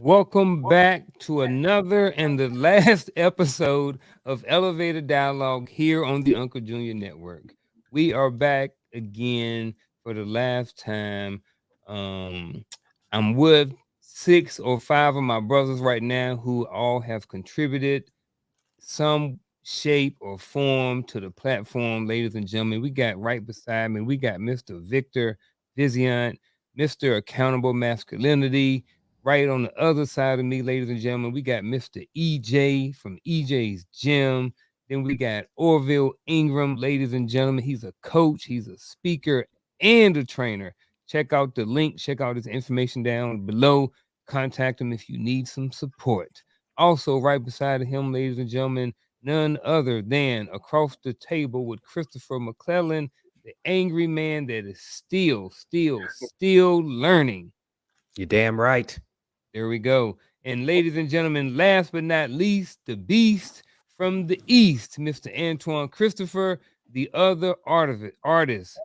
Welcome back to another and the last episode of Elevator Dialogue here on the Unkle Junior Network. We are back again for the last time. Um, I'm with 6 or 5 of my brothers right now who all have contributed some shape or form to the platform, ladies and gentlemen. We got right beside me, we got Mr. Victor Viziant, Mr. Accountable Masculinity. Right on the other side of me, ladies and gentlemen, we got Mr. EJ from EJ's Gym. Then we got Orville Ingram, ladies and gentlemen. He's a coach, he's a speaker, and a trainer. Check out the link, check out his information down below. Contact him if you need some support. Also, right beside him, ladies and gentlemen, none other than across the table with Christopher McClellan, the angry man that is still learning. You're damn right. There we go. And ladies and gentlemen, last but not least, the beast from the east, Mr. Antoine Christopher, the other artist.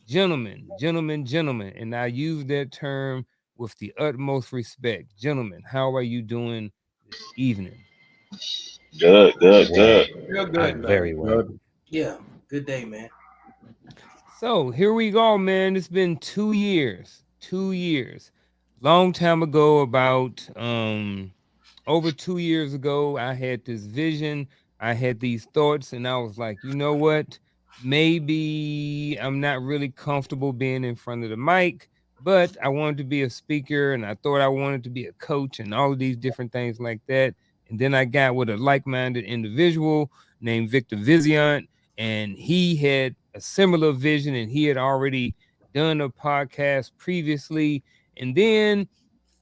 Gentlemen, and I use that term with the utmost respect. Gentlemen, how are you doing this evening? Good. Real good, I'm man. very well. Good. Yeah, good day, man. So here we go, man. It's been 2 years. 2 years. Long time ago, about over 2 years ago, I had this vision. I had these thoughts, and I was like, you know what? Maybe I'm not really comfortable being in front of the mic, but I wanted to be a speaker, and I thought I wanted to be a coach, and all of these different things like that. And then I got with a like-minded individual named Victor Viziant, and he had a similar vision, and he had already done a podcast previously. And then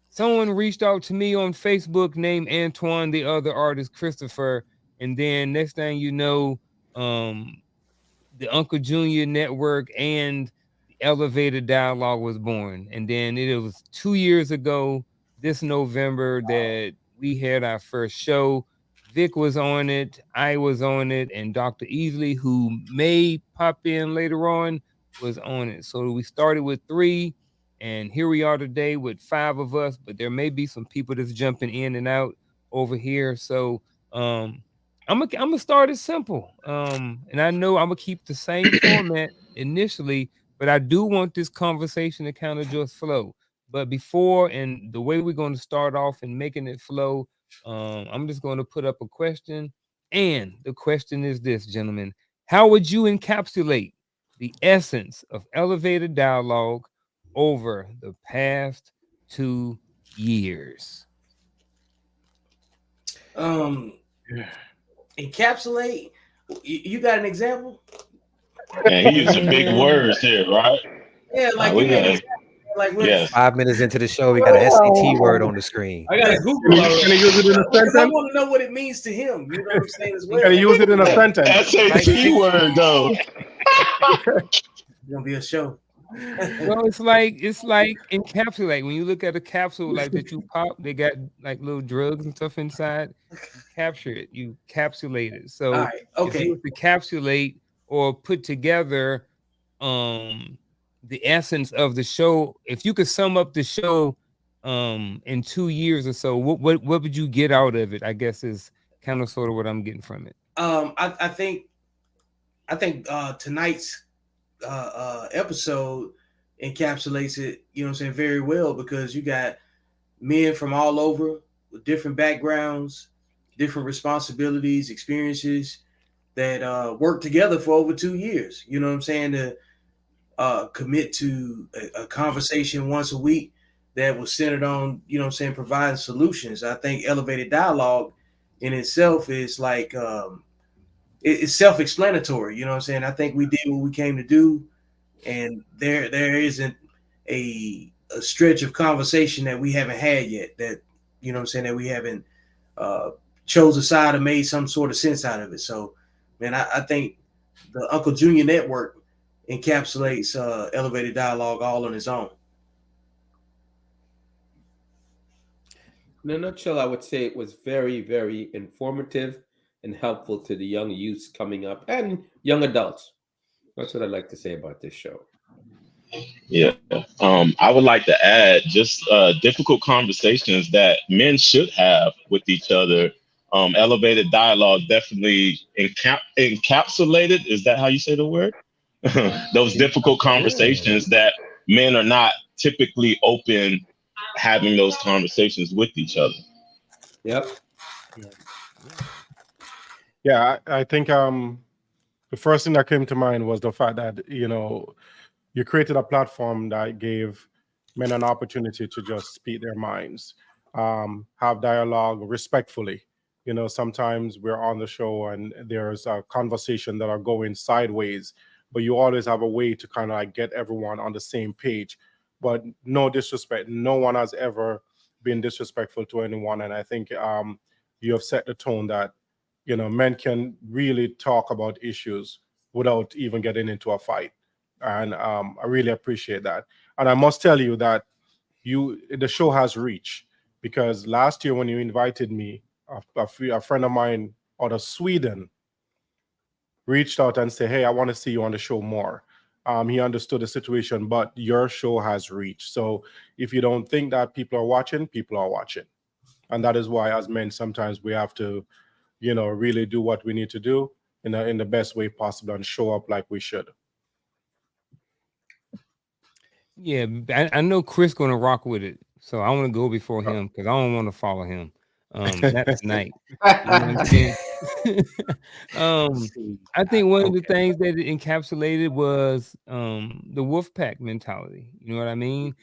someone reached out to me on Facebook named Antoine, the other artist, Christopher. And then next thing you know, the Unkle Junior Network and the Elevator Dialogue was born. And then it was 2 years ago, this November, that we had our first show. Vic was on it, I was on it, and Dr. Easley, who may pop in later on, was on it. So we started with 3, and here we are today with 5 of us, but there may be some people that's jumping in and out over here. So I'm gonna start it simple. And I know I'm gonna keep the same format initially, but I do want this conversation to kind of just flow. But before and the way we're going to start off and making it flow, I'm just going to put up a question. And the question is this, gentlemen: how would you encapsulate the essence of elevated dialogue over the past 2 years? Encapsulate. You got an example? Man, he using big words here, right? Yeah, like we give me an got example. Like what? yes. 5 minutes into the show, we got an SAT word on the screen. I gotta Google Can you use it in a because I sentence? want to know what it means to him. You know what I'm saying as well. Can you use it in a sentence? SAT word though. It's gonna be a show. Well, it's like encapsulate. When you look at a capsule like that you pop, they got like little drugs and stuff inside. You capture it, you capsulate it. So All right. if Okay. you were to capsulate or put together the essence of the show, if you could sum up the show in 2 years or so, what would you get out of it? I guess is kind of sort of what I'm getting from it. I think tonight's episode encapsulates it, you know what I'm saying, very well, because you got men from all over with different backgrounds, different responsibilities, experiences that work together for over 2 years. You know what I'm saying, to commit to a conversation once a week that was centered on, you know what I'm saying, providing solutions. I think elevated dialogue in itself is like it's self-explanatory. You know what I'm saying? I think we did what we came to do, and there isn't a stretch of conversation that we haven't had yet, that, you know what I'm saying, that we haven't chose a side or made some sort of sense out of it. So, man, I think the Unkle Junior Network encapsulates elevated dialogue all on its own. In a nutshell, I would say it was very, very informative and helpful to the young youths coming up and young adults. That's what I'd like to say about this show. Yeah. I would like to add just difficult conversations that men should have with each other. Elevated dialogue definitely encapsulated. Is that how you say the word? Those difficult conversations that men are not typically open having those conversations with each other. Yep. Yeah, I think the first thing that came to mind was the fact that, you know, you created a platform that gave men an opportunity to just speak their minds, have dialogue respectfully. You know, sometimes we're on the show and there's a conversation that are going sideways, but you always have a way to kind of like get everyone on the same page. But no disrespect, no one has ever been disrespectful to anyone, and I think you have set the tone that, you know, men can really talk about issues without even getting into a fight, and I really appreciate that. And I must tell you that the show has reach, because last year when you invited me, a friend of mine out of Sweden reached out and said, "Hey, I want to see you on the show more." He understood the situation, but your show has reach. So if you don't think that people are watching, and that is why, as men, sometimes we have to, you know, really do what we need to do in the best way possible and show up like we should. Yeah, I know Chris gonna rock with it, so I want to go before him because I don't want to follow him. Not tonight. You know what I'm saying? I think one of the things that it encapsulated was the wolf pack mentality. You know what I mean?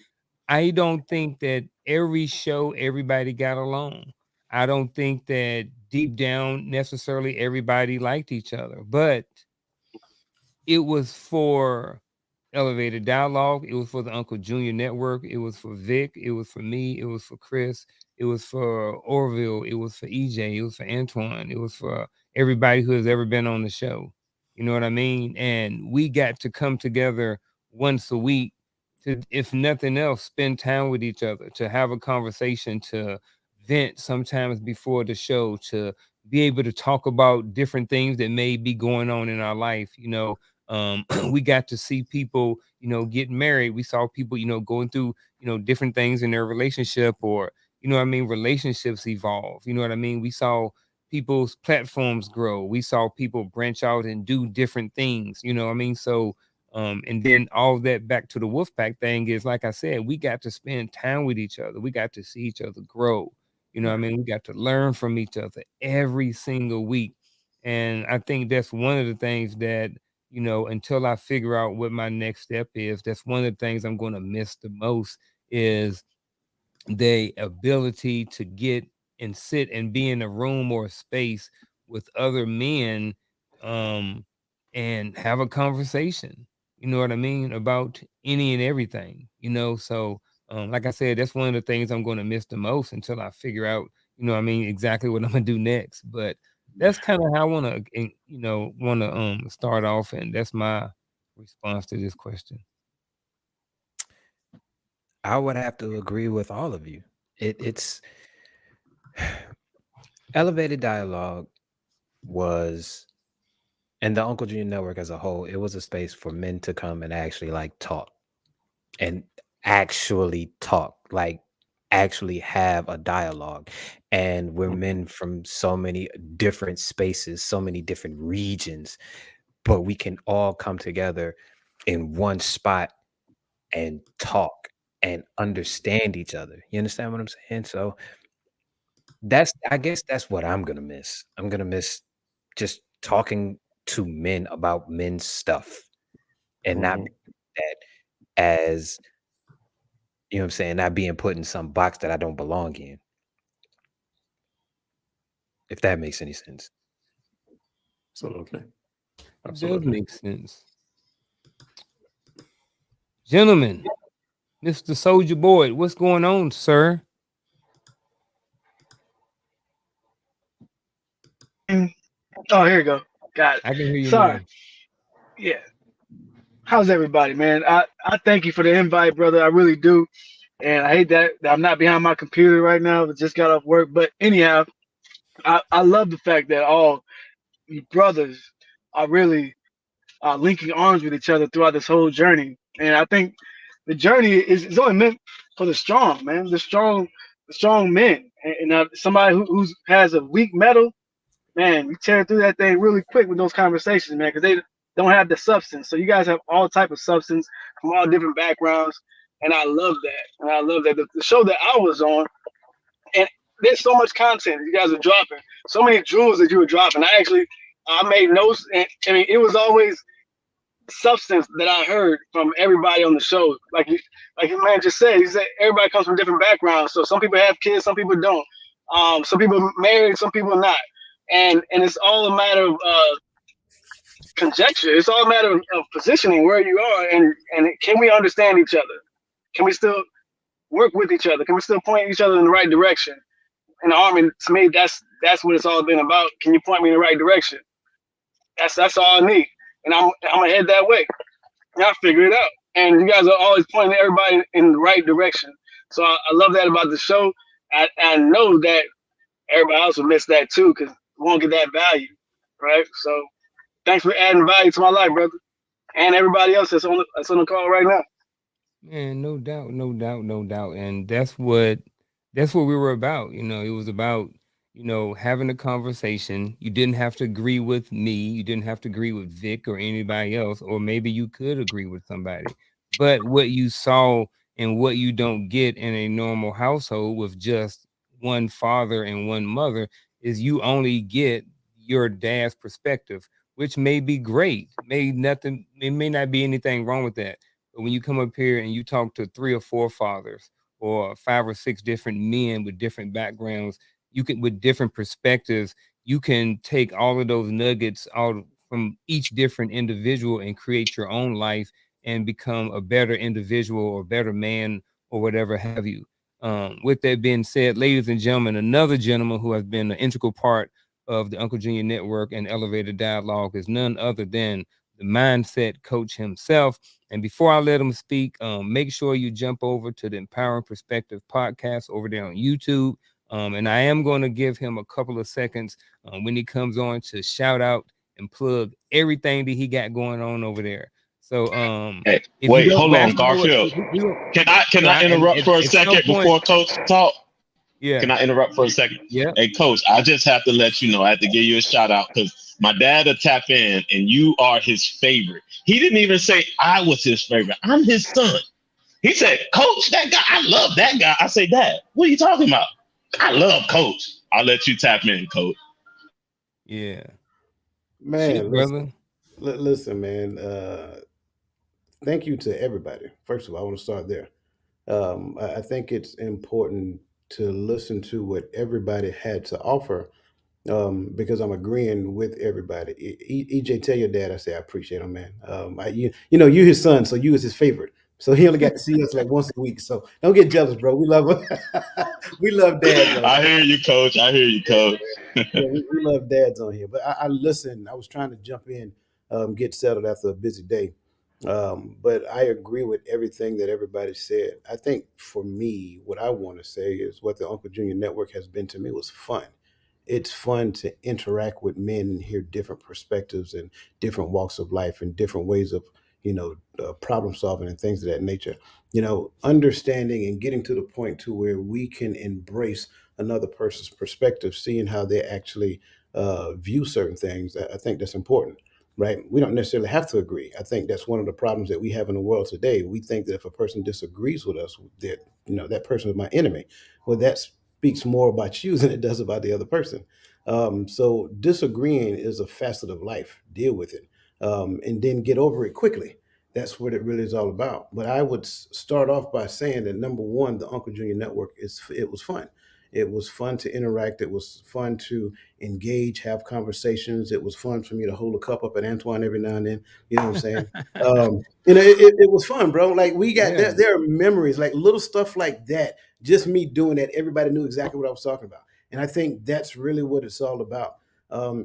I don't think that every show everybody got along. I don't think that deep down necessarily everybody liked each other, but it was for elevated dialogue. It was for the Unkle Junior Network. It was for Vic. It was for me. It was for Chris. It was for Orville. It was for EJ. It was for Antoine. It was for everybody who has ever been on the show. You know what I mean? And we got to come together once a week to, if nothing else, spend time with each other, to have a conversation, to vent sometimes before the show, to be able to talk about different things that may be going on in our life. You know, we got to see people, you know, get married. We saw people, you know, going through, you know, different things in their relationship, or, you know what I mean, relationships evolve. You know what I mean? We saw people's platforms grow. We saw people branch out and do different things, you know what I mean? So, and then all that back to the Wolfpack thing is, like I said, we got to spend time with each other. We got to see each other grow. You know what I mean? We got to learn from each other every single week. And I think that's one of the things that, you know, until I figure out what my next step is, that's one of the things I'm going to miss the most, is the ability to get and sit and be in a room or a space with other men, um, and have a conversation. You know what I mean? About any and everything, you know. So like I said, that's one of the things I'm going to miss the most until I figure out, you know what I mean, exactly what I'm gonna do next. But that's kind of how I want to, you know, want to start off, and that's my response to this question. I would have to agree with all of you. It's elevated dialogue was, and the Uncle Junior Network as a whole, it was a space for men to come and actually like talk, and actually talk, like actually have a dialogue. And we're men from so many different spaces, so many different regions, but we can all come together in one spot and talk and understand each other. You understand what I'm saying? So I guess that's what I'm gonna miss. I'm gonna miss just talking to men about men's stuff, and not that as, you know what I'm saying, not being put in some box that I don't belong in. If that makes any sense. Absolutely. It does make sense. Gentlemen, Mr. Soldier Boy, what's going on, sir? Oh, here you go. Got it. I can hear you Sorry. now. Yeah. How's everybody, man? I thank you for the invite, brother. I really do. And I hate that I'm not behind my computer right now. I just got off work. But anyhow, I love the fact that all you brothers are really linking arms with each other throughout this whole journey. And I think the journey is only meant for the strong, man. The strong men. And somebody who has a weak metal, man, you tear through that thing really quick with those conversations, man, because they don't have the substance. So you guys have all type of substance from all different backgrounds, and I love that. And I love that the show that I was on, and there's so much content you guys are dropping, so many jewels that you were dropping. I made notes, and I mean, it was always substance that I heard from everybody on the show. Like your man just said, he said everybody comes from different backgrounds. So some people have kids, some people don't. Some people married, some people not. And it's all a matter of conjecture. It's all a matter of positioning where you are, and can we understand each other? Can we still work with each other? Can we still point each other in the right direction? And Armin, to me, that's what it's all been about. Can you point me in the right direction? That's all I need, and I'm gonna head that way. And I'll figure it out. And you guys are always pointing everybody in the right direction. So I love that about the show. I know that everybody else will miss that too because we won't get that value, right? So thanks for adding value to my life, brother, and everybody else that's on the call right now. Man, no doubt, no doubt, no doubt. And that's what we were about. It was about, having a conversation. You didn't have to agree with me. You didn't have to agree with Vic or anybody else, or maybe you could agree with somebody. But what you saw and what you don't get in a normal household with just one father and one mother is you only get your dad's perspective, which may be great. It may not be anything wrong with that. But when you come up here and you talk to 3 or 4 fathers or 5 or 6 different men with different backgrounds, you can with different perspectives, you can take all of those nuggets out from each different individual and create your own life and become a better individual or better man or whatever have you. With that being said, ladies and gentlemen, another gentleman who has been an integral part of the Unkle Junior Network and Elevated Dialogue is none other than the mindset coach himself. And before I let him speak, make sure you jump over to the Empowering Perspective podcast over there on YouTube. And I am going to give him a couple of seconds when he comes on to shout out and plug everything that he got going on over there. So Hey, if you wait, don't, hold well, on, actually, you know what? Garfield. Can I interrupt for a At some second point, before Coach talk? yeah, Can I interrupt for a second? yeah. Hey, Coach, I just have to let you know, I have to give you a shout out because my dad will tap in and you are his favorite. He didn't even say I was his favorite. I'm his son. He said, Coach, that guy, I love that guy. I say, Dad, what are you talking about? I love Coach. I'll let you tap in, Coach. Yeah. Man, Shit, brother. listen, man. Thank you to everybody. First of all, I want to start there. I think it's important to listen to what everybody had to offer because I'm agreeing with everybody. EJ, tell your dad I say I appreciate him, man. You his son, so you was his favorite. So he only got to see us like once a week. So don't get jealous, bro. We love him. We love dads on I here. hear you, Coach. I hear you, Coach. Yeah, we love dads on here. But I listen. I was trying to jump in, get settled after a busy day. But I agree with everything that everybody said. I think for me, what I want to say is what the Uncle Junior Network has been to me was fun. It's fun to interact with men and hear different perspectives and different walks of life and different ways of problem solving and things of that nature. Understanding and getting to the point to where we can embrace another person's perspective, seeing how they actually view certain things. I think that's important, right? We don't necessarily have to agree. I think that's one of the problems that we have in the world today. We think that if a person disagrees with us, that that person is my enemy. Well, that speaks more about you than it does about the other person. So disagreeing is a facet of life. Deal with it, and then get over it quickly. That's what it really is all about. But I would start off by saying that number one, the Uncle Junior Network it was fun. It was fun to interact. It was fun to engage, have conversations. It was fun for me to hold a cup up at Antoine every now and then. You know what I'm saying? It was fun, bro. Like we got Yeah. there are memories, like little stuff like that. Just me doing that, everybody knew exactly what I was talking about. And I think that's really what it's all about.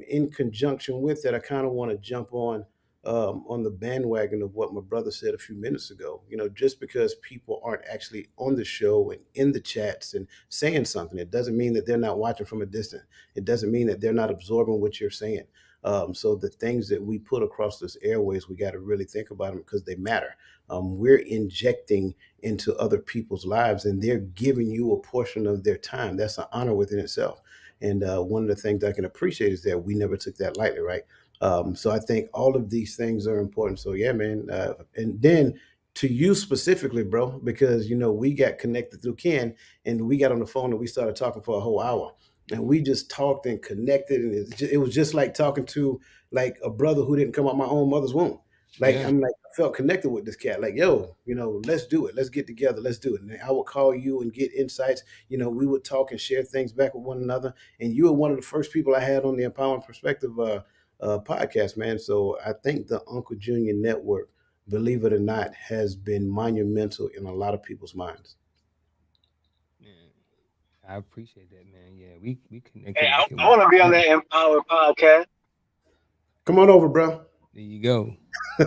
In conjunction with that, I kind of want to jump on the bandwagon of what my brother said a few minutes ago. Just because people aren't actually on the show and in the chats and saying something, it doesn't mean that they're not watching from a distance. It doesn't mean that they're not absorbing what you're saying. So the things that we put across this airways, we got to really think about them because they matter. We're injecting into other people's lives, and they're giving you a portion of their time. That's an honor within itself. And one of the things I can appreciate is that we never took that lightly, right? So I think all of these things are important. So yeah, man. And then to you specifically, bro, because we got connected through Ken, and we got on the phone and we started talking for a whole hour, and we just talked and connected, and it was just like talking to like a brother who didn't come out my own mother's womb. Like Yeah. I'm like I felt connected with this cat. Like yo, let's do it. Let's get together. Let's do it. And I would call you and get insights. We would talk and share things back with one another. And you were one of the first people I had on the Empowering Perspective podcast, man. So I think the Unkle Junior Network, believe it or not, has been monumental in a lot of people's minds. Man, I appreciate that, man. Yeah, we Hey, connected I, like it I was want to be on nothing. that Empower podcast. Come on over, bro. There you go. I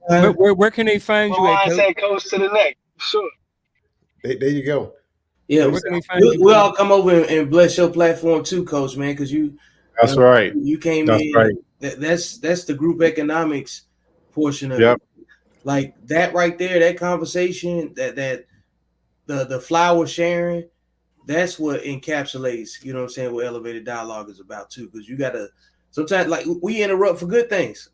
got Where can they find One you at, Coach? mindset coach to the neck. Sure. There you go. yeah. Where can they find you, We'll brother? all come over and bless your platform too, Coach, man, because That's right. you came That's in. right. That's the group economics portion of Yep. it. Like that right there, that conversation, that the flower sharing, that's what encapsulates, what I'm saying, what elevated dialogue is about too. Because you gotta sometimes, like, we interrupt for good things.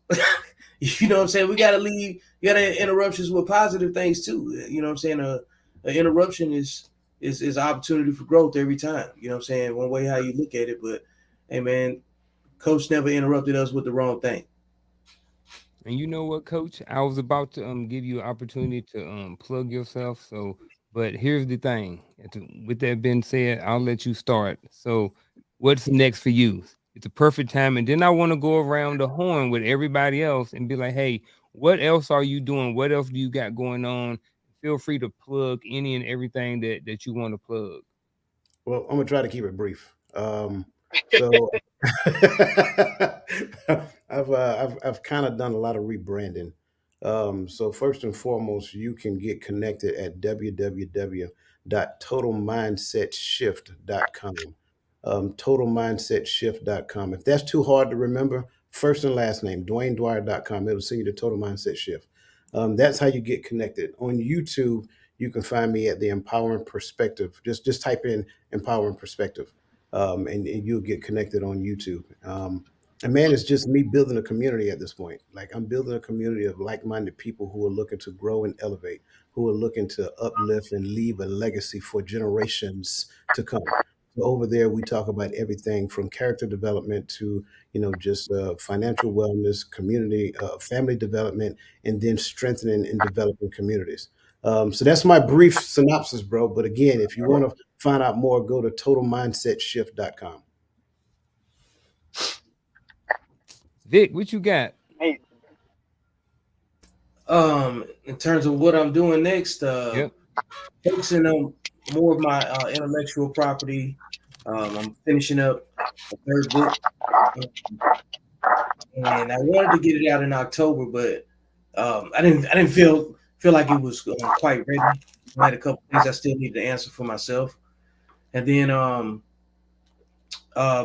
You know what I'm saying? We gotta leave, you gotta interruptions with positive things too. You know what I'm saying? An interruption is an opportunity for growth every time. You know what I'm saying? One way how you look at it, but hey man, Coach never interrupted us with the wrong thing. And you know what, Coach? I was about to give you an opportunity to plug yourself. So, but here's the thing. With that being said, I'll let you start. So, what's next for you? It's a perfect time, and then I want to go around the horn with everybody else and be like, "Hey, what else are you doing? What else do you got going on?" Feel free to plug any and everything that you want to plug. Well, I'm gonna try to keep it brief. So I've kind of done a lot of rebranding. So first and foremost, you can get connected at www.totalmindsetshift.com. Totalmindsetshift.com. If that's too hard to remember, first and last name, DwayneDwyer.com. It'll send you to Total Mindset Shift. That's how you get connected. On YouTube, you can find me at the Empowering Perspective. Just type in Empowering Perspective, and you'll get connected on YouTube. And man, it's just me building a community at this point. Like I'm building a community of like-minded people who are looking to grow and elevate, who are looking to uplift and leave a legacy for generations to come. So over there, we talk about everything from character development to just financial wellness, community, family development, and then strengthening and developing communities. So that's my brief synopsis, bro. But again, if you want to find out more, go to totalmindsetshift.com. Vic, what you got? Hey, In terms of what I'm doing next, Yep. focusing on more of my intellectual property. I'm finishing up a third book, and I wanted to get it out in October, but I didn't feel like it was quite ready. I had a couple things I still need to answer for myself, and then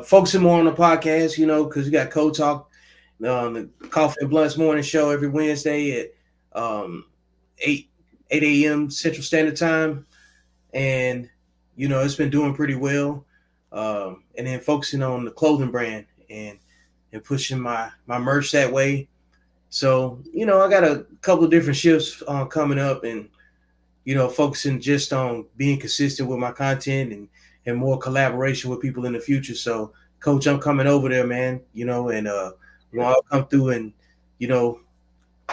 focusing more on the podcast, because you got Code Talk, the Coffee and Blunts morning show every Wednesday at 8 a.m. Central Standard Time, and it's been doing pretty well. And then focusing on the clothing brand and pushing my merch that way. So I got a couple of different shifts coming up, and focusing just on being consistent with my content and more collaboration with people in the future. So, Coach, I'm coming over there, man. And I'll come through and do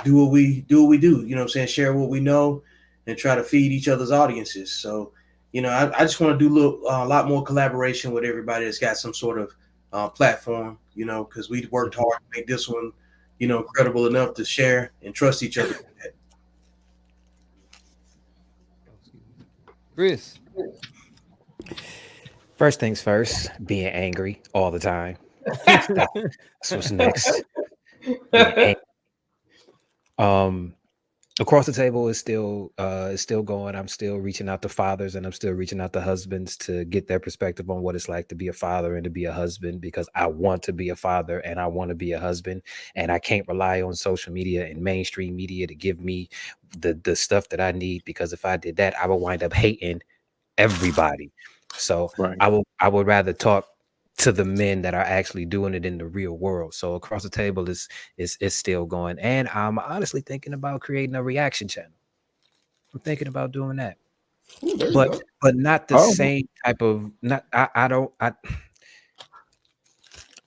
what we do. What I'm saying, share what we know, and try to feed each other's audiences. So, I just want to do a lot more collaboration with everybody that's got some sort of platform. Because we worked hard to make this one, credible enough to share and trust each other. Chris. First things first, being angry all the time. That's what's next. Being angry. across the table is still going. I'm still reaching out to fathers, and I'm still reaching out to husbands to get their perspective on what it's like to be a father and to be a husband, because I want to be a father and I want to be a husband, and I can't rely on social media and mainstream media to give me the stuff that I need, because if I did that, I would wind up hating everybody. So Right. I would rather talk to the men that are actually doing it in the real world. So across the table is still going, and I'm honestly thinking about creating a reaction channel. I'm thinking about doing that, Ooh, there you but go. not the Oh, same type of, not I don't I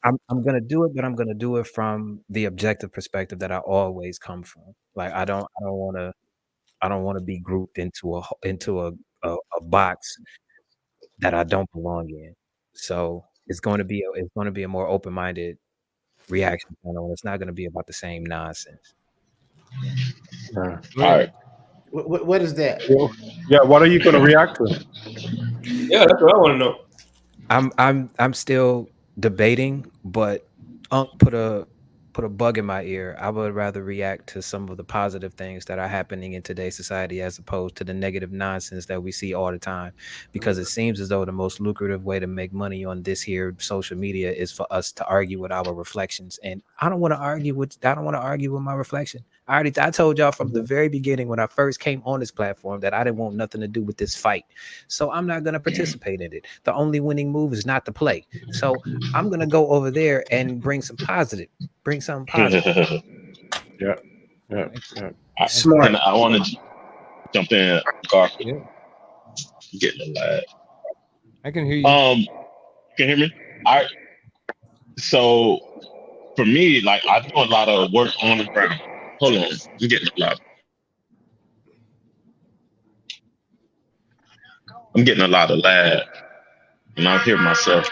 I'm gonna do it, but I'm gonna do it from the objective perspective that I always come from. Like I don't want to be grouped into a box that I don't belong in. So it's going to be a more open-minded reaction channel, and it's not going to be about the same nonsense. yeah. All right. What is that? Yeah, what are you going to react to? Yeah, that's what I want to know. I'm still debating, but Unc put a bug in my ear. I would rather react to some of the positive things that are happening in today's society as opposed to the negative nonsense that we see all the time, because it seems as though the most lucrative way to make money on this here social media is for us to argue with our reflections, and I don't want to argue with my reflection. I told y'all from the very beginning when I first came on this platform that I didn't want nothing to do with this fight. So I'm not going to participate in it. The only winning move is not to play. So I'm going to go over there and bring something positive. Yeah, yeah, I, yeah. Smart. And I want to jump in, Garfield. yeah, Getting the lag. I can hear you. Can you hear me? All right. So for me, like I do a lot of work on the ground. Hold on, I'm getting a lot. I'm getting a lot of lag, and I hear myself.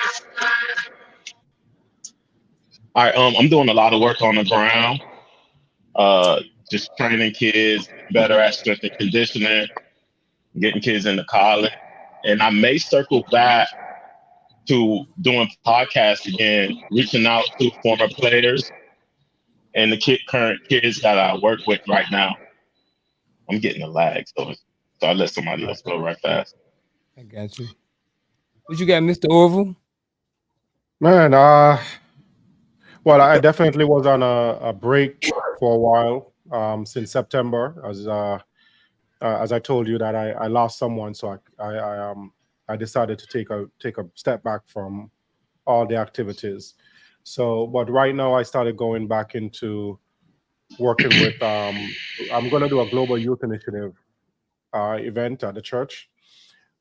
All right. I'm doing a lot of work on the ground. Just training kids better at strength and conditioning, getting kids into college, and I may circle back to doing podcasts again, reaching out to former players and the current kids that I work with right now. I'm getting a lag, so I let somebody else go right fast. I got you. What you got, Mr. Orville? Man, well, I definitely was on a break for a while, since September, as I told you that I lost someone, so I decided to take a step back from all the activities. So, but right now I started going back into working with. I'm going to do a global youth initiative event at the church,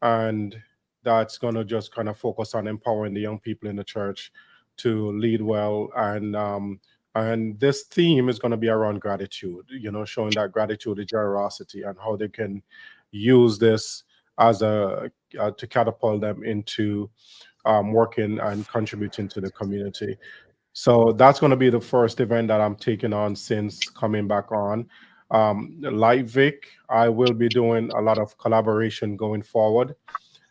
and that's going to just kind of focus on empowering the young people in the church to lead well, and this theme is going to be around gratitude, showing that gratitude is generosity, and how they can use this as a to catapult them into working and contributing to the community. So that's going to be the first event that I'm taking on since coming back on. Like Vic, I will be doing a lot of collaboration going forward,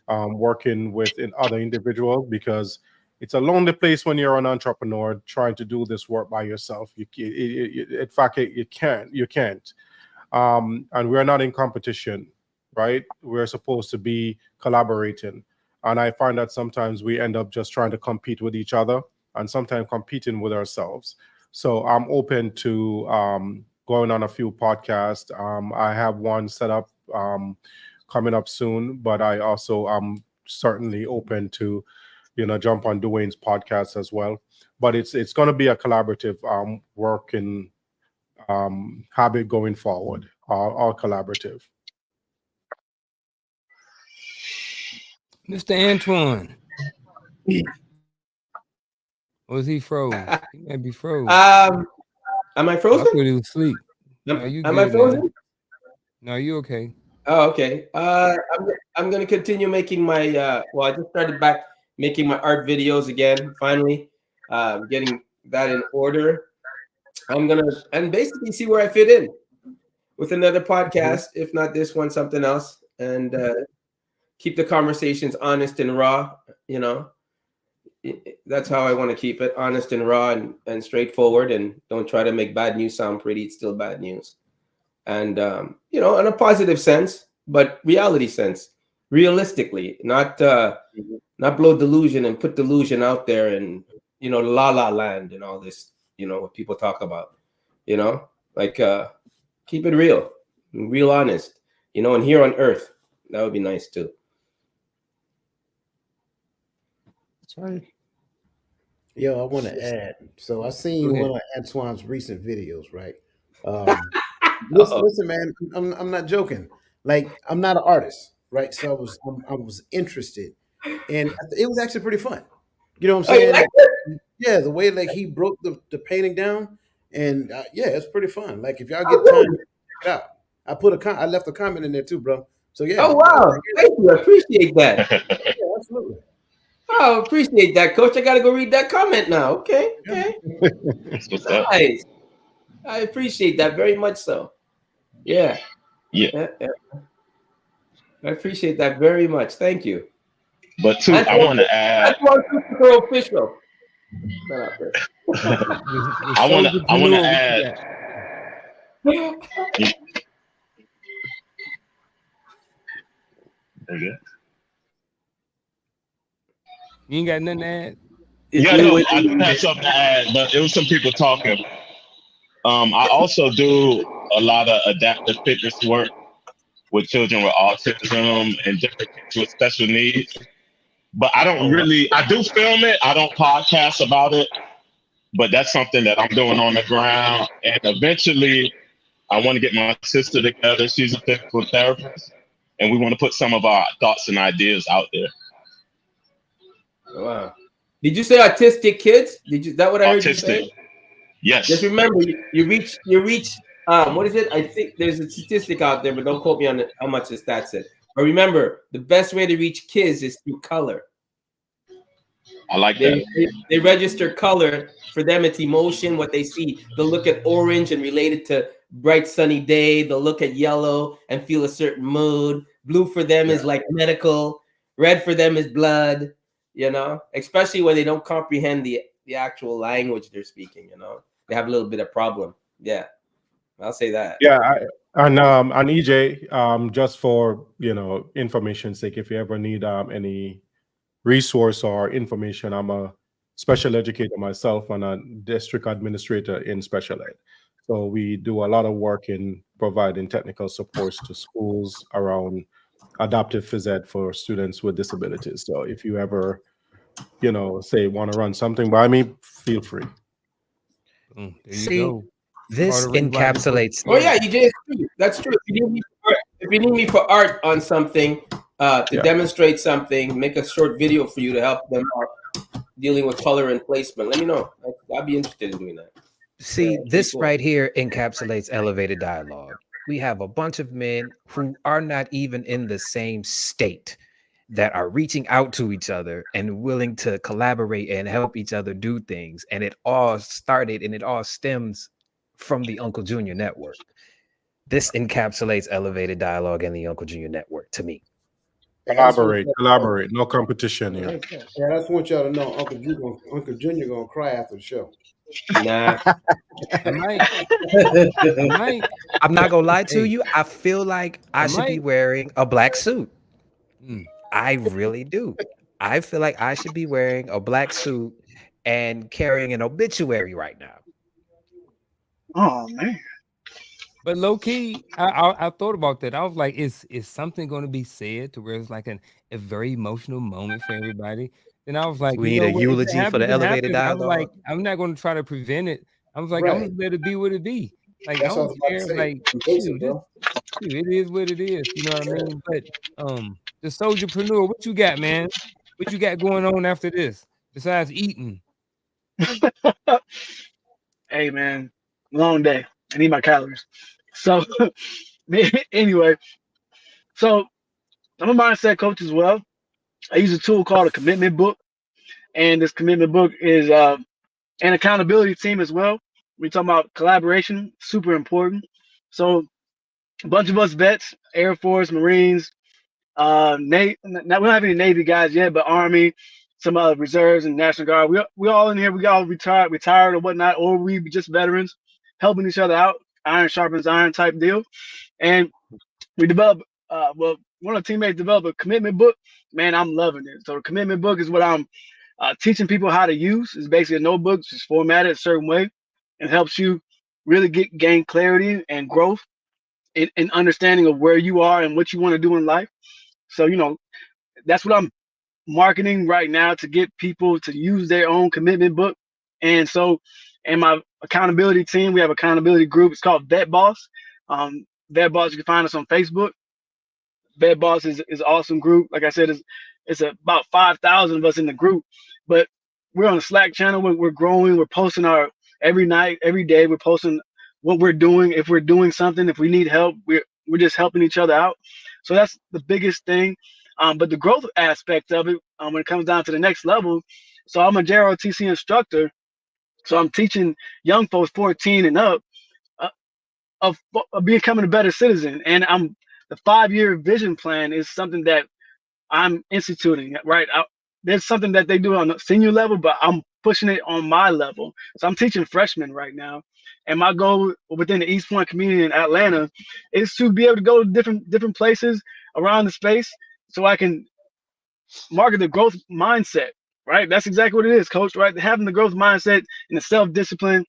working with other individuals, because it's a lonely place when you're an entrepreneur trying to do this work by yourself. In fact, you can't. And we're not in competition, right? We're supposed to be collaborating. And I find that sometimes we end up just trying to compete with each other and sometimes competing with ourselves. So I'm open to going on a few podcasts. I have one set up coming up soon, but I also am certainly open to, jump on Dwayne's podcast as well. But it's going to be a collaborative working habit going forward, all collaborative. Mr. Antoine. Was he froze? He might be froze. Am I Oh, I frozen? thought he was asleep. No, you Am I good, frozen? man. No, you okay. Oh, okay. I'm going to continue making my. Well, I just started back making my art videos again. Finally, getting that in order. I'm gonna and basically see where I fit in with another podcast, if not this one, something else, and keep the conversations honest and raw. That's how I want to keep it, honest and raw and straightforward, and don't try to make bad news sound pretty. It's still bad news. and you know, in a positive sense, but reality sense, realistically, not blow delusion and put delusion out there, and you know, la la land and all this, you know, what people talk about, you know, like keep it real honest, you know, and here on earth, that would be nice too. That's right. Yo, I want to add. So I seen one of Antoine's recent videos, right? Listen, man, I'm not joking. Like, I'm not an artist, right? So I was interested, and it was actually pretty fun. You know what I'm Oh, you saying? like it? Yeah, the way like he broke the painting down, and yeah, it's pretty fun. Like if y'all Oh, get time, good. check it out. I left a comment in there too, bro. So yeah, Oh, wow, thank you, I appreciate that. yeah, absolutely. Oh, appreciate that, coach. I gotta go read that comment now. Okay, Yeah. okay. That's what's up. Nice. I appreciate that very much so. Yeah. Yeah. Yeah. I appreciate that very much. Thank you. But too, I Antoine, want to add. Antoine Christopher official. Not out there. The I want to soldierpreneur, what add. you got? Okay. You ain't got nothing to add? Yeah, no, I do have something to add, but it was some people talking. I also do a lot of adaptive fitness work with children with autism and different kids with special needs. But I don't really, I do film it. I don't podcast about it, but that's something that I'm doing on the ground. And eventually, I want to get my sister together. She's a physical therapist, and we want to put some of our thoughts and ideas out there. Wow. Did you say autistic kids? That what I heard you say? Autistic, yes. Just remember, you reach. What is it? I think there's a statistic out there, but don't quote me on how much the stat said. But remember, the best way to reach kids is through color. I like that. They register color. For them, it's emotion, what they see. They'll look at orange and relate it to bright sunny day. They'll look at yellow and feel a certain mood. Blue for them is like medical. Red for them is blood. You know, especially when they don't comprehend the actual language they're speaking. You know, they have a little bit of problem. Yeah, I'll say that. Yeah, and EJ, just for information's sake, if you ever need any resource or information, I'm a special educator myself and a district administrator in special ed. So we do a lot of work in providing technical supports to schools around adaptive phys ed for students with disabilities. So if you ever, say want to run something by me, feel free. There you See, go. this encapsulates. Oh yeah, EJ, that's true. If you need me for art on something, to demonstrate something, make a short video for you to help them out dealing with color and placement, let me know. I'd be interested in doing that. See, this right here encapsulates elevated dialogue. We have a bunch of men who are not even in the same state that are reaching out to each other and willing to collaborate and help each other do things. And it all started and it all stems from the Unkle Junior Network. This encapsulates elevated dialogue and the Unkle Junior Network to me. Collaborate, no competition here. Yeah, I just want y'all to know Uncle Junior gonna cry after the show. Nah. I might. I'm not gonna lie to you. I feel like I should be wearing a black suit. I really do. I feel like I should be wearing a black suit and carrying an obituary right now. Oh man. But low key, I thought about that. I was like, is something going to be said to where it's like a very emotional moment for everybody? And I was like, we need a eulogy for the elevated dialogue. I was like, I'm not going to try to prevent it. I was like, I'm going to let it be what it be. Like, I don't care. Like, shoot, it is what it is. You know what I mean? But the soldierpreneur, what you got, man? What you got going on after this besides eating? Hey man, long day. I need my calories. So anyway, so I'm a mindset coach as well. I use a tool called a commitment book, and this commitment book is an accountability team as well. We talking about collaboration, super important. So a bunch of us vets, Air Force, Marines, Navy. We don't have any Navy guys yet, but Army, some reserves and National Guard. We all in here. We all retired or whatnot, or we just veterans helping each other out. iron sharpens iron type deal. And we developed, one of the teammates developed a commitment book. Man, I'm loving it. So the commitment book is what I'm teaching people how to use. It's basically a notebook, just formatted a certain way. It helps you really gain clarity and growth in understanding of where you are and what you want to do in life. So, that's what I'm marketing right now, to get people to use their own commitment book. And so, and my accountability team, we have accountability group. It's called Vet Boss. Vet Boss, you can find us on Facebook. Vet Boss is an awesome group. Like I said, it's about 5,000 of us in the group, but we're on the Slack channel. We're growing. We're posting every night, every day. We're posting what we're doing. If we're doing something, if we need help, we're just helping each other out. So that's the biggest thing. But the growth aspect of it, when it comes down to the next level, so I'm a JROTC instructor. So I'm teaching young folks 14 and up uh, of becoming a better citizen. And the 5-year vision plan is something that I'm instituting, right? There's something that they do on the senior level, but I'm pushing it on my level. So I'm teaching freshmen right now. And my goal within the East Point community in Atlanta is to be able to go to different places around the space so I can market the growth mindset, right? That's exactly what it is, coach, right? Having the growth mindset and the self-discipline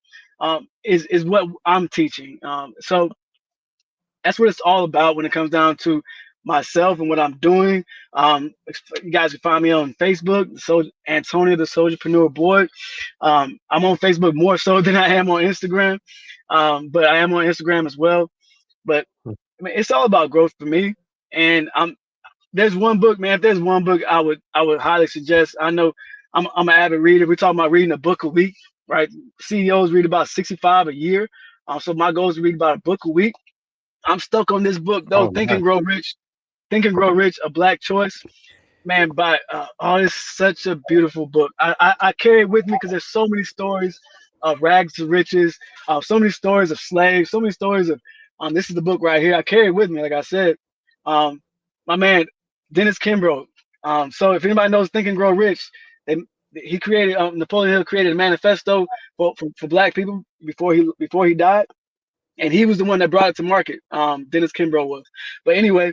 is what I'm teaching. So that's what it's all about when it comes down to myself and what I'm doing. You guys can find me on Facebook, Antonio the Soldierpreneur Boy. I'm on Facebook more so than I am on Instagram, but I am on Instagram as well. But I mean, it's all about growth for me. And there's one book, man. If there's one book I would highly suggest. I know I'm an avid reader. We're talking about reading a book a week, right? CEOs read about 65 a year. So my goal is to read about a book a week. I'm stuck on this book though, Oh, Think nice. and Grow Rich. Think and Grow Rich, A Black Choice. Man, it's such a beautiful book. I carry it with me because there's so many stories of rags to riches, so many stories of slaves, so many stories of this is the book right here. I carry it with me, like I said. My man, Dennis Kimbrough. So if anybody knows Think and Grow Rich, he created Napoleon Hill created a manifesto for black people before he died. And he was the one that brought it to market. Dennis Kimbrough was. But anyway,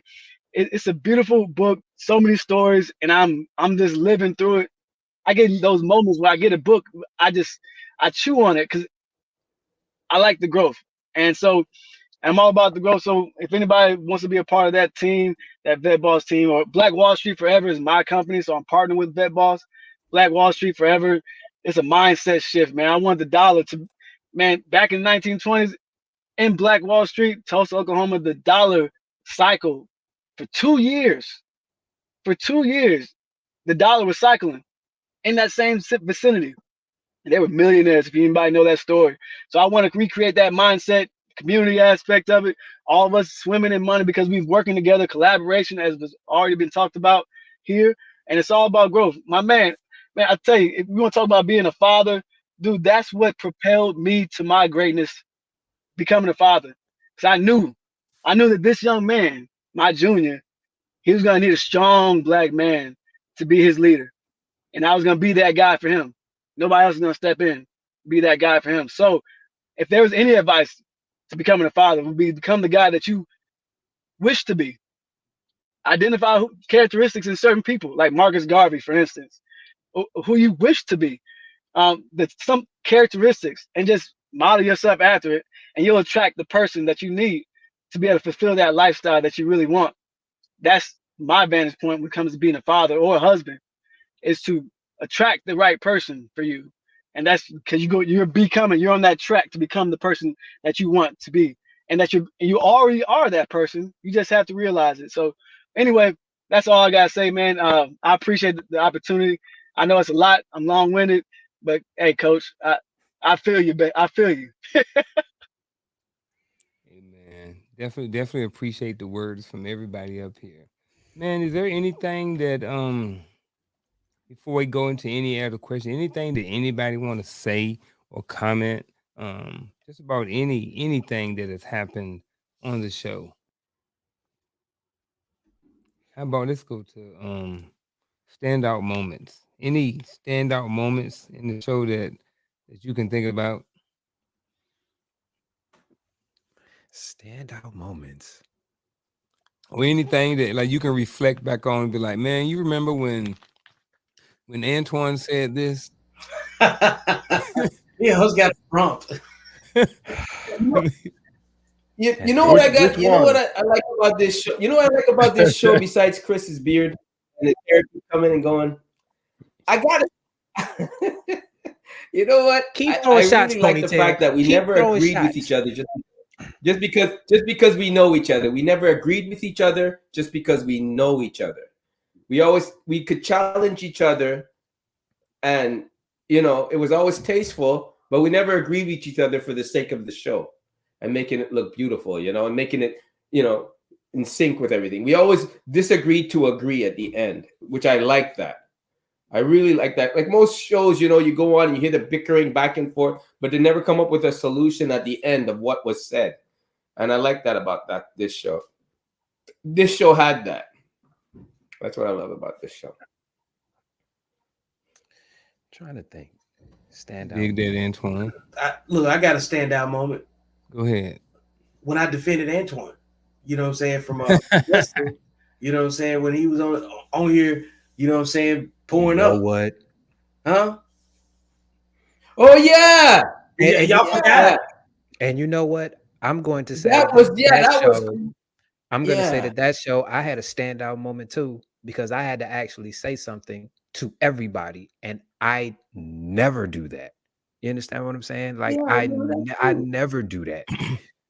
it's a beautiful book. So many stories, and I'm just living through it. I get those moments where I get a book, I chew on it because I like the growth, and so I'm all about the growth. So if anybody wants to be a part of that team, that Vet Boss team, or Black Wall Street Forever is my company, so I'm partnering with Vet Boss. Black Wall Street Forever, it's a mindset shift, man. I want the dollar to, man. Back in the 1920s. In Black Wall Street, Tulsa, Oklahoma, the dollar cycled for 2 years. For 2 years, the dollar was cycling in that same vicinity. And they were millionaires, if anybody know that story. So I want to recreate that mindset, community aspect of it. All of us swimming in money because we're working together, collaboration, as has already been talked about here. And it's all about growth. Man, I tell you, if you want to talk about being a father, dude, that's what propelled me to my greatness, becoming a father. Because I knew that this young man, my junior, he was gonna need a strong black man to be his leader. And I was gonna be that guy for him. Nobody else is gonna step in, be that guy for him. So if there was any advice to becoming a father, it would be become the guy that you wish to be. Identify characteristics in certain people, like Marcus Garvey, for instance, who you wish to be. Some characteristics, and just model yourself after it, and you'll attract the person that you need to be able to fulfill that lifestyle that you really want. That's my vantage point when it comes to being a father or a husband, is to attract the right person for you. And that's because you're on that track to become the person that you want to be, and that you already are that person. You just have to realize it. So anyway, that's all I gotta say, man. I appreciate the opportunity. I know it's a lot. I'm long-winded, but hey, coach, I feel you, I feel you. Hey, man, definitely appreciate the words from everybody up here. Man, is there anything that before we go into any other question, anything that anybody want to say or comment just about anything that has happened on the show? How about let's go to standout moments. Any standout moments in the show that you can think about? Standout moments. or anything that like you can reflect back on and be like, man, you remember when Antoine said this? Yeah, who's got a prompt? You know what I got? Which You know what one? I like about this show? You know what I like about this show besides Chris's beard and the characters coming and going? I got it. You know what? Keep I throwing shots, really like the Ponytail. fact that we Keep never throwing agreed with shots. each other just because we know each other. We never agreed with each other just because we know each other. We could challenge each other, and you know it was always tasteful, but we never agreed with each other for the sake of the show and making it look beautiful, you know, and making it, you know, in sync with everything. We always disagreed to agree at the end, which I like that. I really like that. Like most shows, you know, you go on and you hear the bickering back and forth, but they never come up with a solution at the end of what was said. And I like that about this show. This show had that. That's what I love about this show. Trying to think. Standout. Dig that, Antoine. Look, I got a standout moment Go ahead. when I defended Antoine. You know what I'm saying? From wrestling. You know what I'm saying? When he was on here, you know what I'm saying, pouring You know up. what? Huh? Oh yeah. And Y'all forgot? And you know what? I'm going to say That was show. I'm going to say yeah. that show, I had a standout moment too, because I had to actually say something to everybody, and I never do that. You understand what I'm saying? Like Yeah, I never do that.